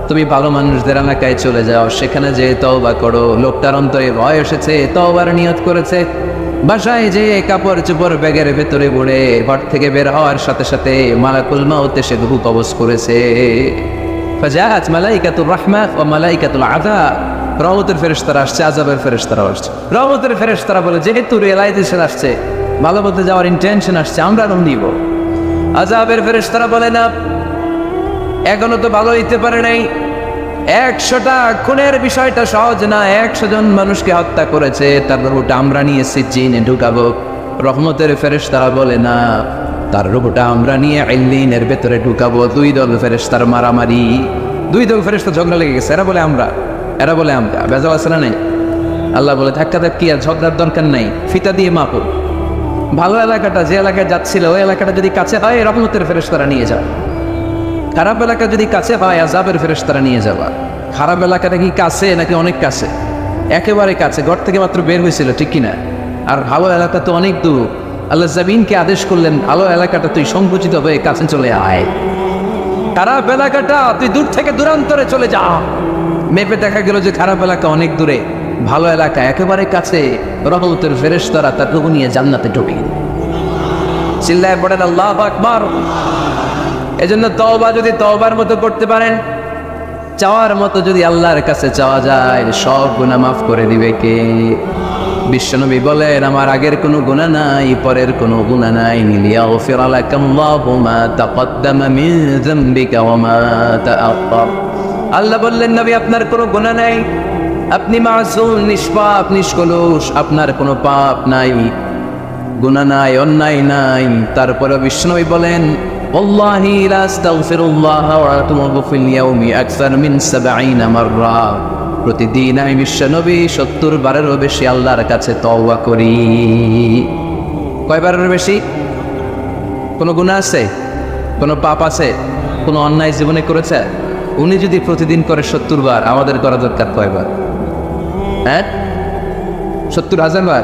তুমি ভালো মানুষদের এলাকায় চলে যাও, সেখানে যে তওবা করো, লোকটার অন্তরে ভয় এসেছে, তওবার নিয়ত করেছে, বাসায় যে কাপড় চোপড় ব্যাগের ভেতরে ভরে ঘর থেকে বের হওয়ার সাথে সাথে মালাকুল মাউত এসে রূহ কবজ করেছে। ফাজাআত মালাইকাতুর রাহমাহ ওয়া মালাইকাতুল আযাব, রহমতের ফেরেশতারা আসছে, আযাবের ফেরেশতারা আসছে। রহমতের ফেরেশতারা বলে যেহেতু রিয়েলাইজেশন আসছে, ভালো পথে যাওয়ার ইন্টেনশন আসছে, আমরা রুম দিব। আযাবের ফেরেশতারা বলে না, এখনো তো ভালো হইতে পারে নাই, 100টা খুনের বিষয়টা সহজ না, 100 জন মানুষকে হত্যা করেছে, তার রূহটা আমরা নিয়ে সিজ্জিনে ঢুকাবো। রহমতের ফেরেশতারা বলে না, তার রূহটা আমরা নিয়ে ইল্লিনের ভেতরে ঢুকাবো। 2 দল ফেরেশতার মারামারি, 2 দল ফেরেশতা ঝগড়া লেগে গেছে, এরা বলে আমরা, এরা বলে আমরা, বেজাল আছে না নাই? আল্লাহ বলে ধাক্কা কি আর ঝগড়ার দরকার নাই, ফিতা দিয়ে মাপো। ভালো এলাকাটা যে এলাকায় যাচ্ছিল, ওই এলাকাটা যদি কাছে হয় রহমতের ফেরেশতারা নিয়ে যাবে, খারাপ এলাকা যদি কাছে হয় আযাবের ফেরেশতারা নিয়ে যাবা। খারাপ এলাকাটা কি কাছে নাকি অনেক কাছে? একেবারে কাছে, ঘর থেকে মাত্র বের হয়েছিল, ঠিক কিনা? আর ভালো এলাকা তো অনেক দূর। আল্লাহ জামিনকে আদেশ করলেন, ভালো এলাকাটা তুই সংকুচিত হয়ে কাছে চলে আয়, খারাপ এলাকাটা তুই দূর থেকে দূরান্তরে চলে যা। মেপে দেখা গেল যে খারাপ এলাকা অনেক দূরে, ভালো এলাকা একেবারে কাছে, রহমতের ফেরেশতারা তার রূহ নিয়ে জান্নাতে ঢুকে। চিল্লায় পড়েন আল্লাহু আকবার। এজন্য তওবা যদি তওবার মতো করতে পারেন, চাওয়ার মতো যদি আল্লাহর কাছে চাওয়া যায়, সব গুনাহ মাফ করে দিবে কে? বিশ্বনবী বলেন, আমার আগের কোনো গুনাহ নাই, পরের কোনো গুনাহ নাই, লিয়াগফিরা লাকাল্লাহু মা তাকদ্দামা মিন যামবিকা ওয়া মা তাআখার। আল্লাহ বললেন, নবী আপনার কোনো গুনাহ নাই, আপনি মাসুম, নিষ্পাপ, নিষ্কলুষ, আপনার কোনো পাপ নাই, গুনাহ নাই, অন্যায় নাই। তারপরে বিশ্বনবী বলেন, ওয়াল্লাহি লা আস্তাগফিরুল্লাহ ওয়া আতুবু ফিল ইয়াউমি আকসার মিন 70 মাররা। প্রতিদিন আমি বিশ্বনবী 70 বারেরও বেশি আল্লাহর কাছে তওবা করি। কয়বারের বেশি? কোনো গুনাহ আছে? কোনো পাপ আছে? কোনো অন্যায় জীবনে করেছে? উনি যদি প্রতিদিন করে 70 বার, আমাদের করা দরকার কয়বার? হ্যাঁ, 70,000 বার।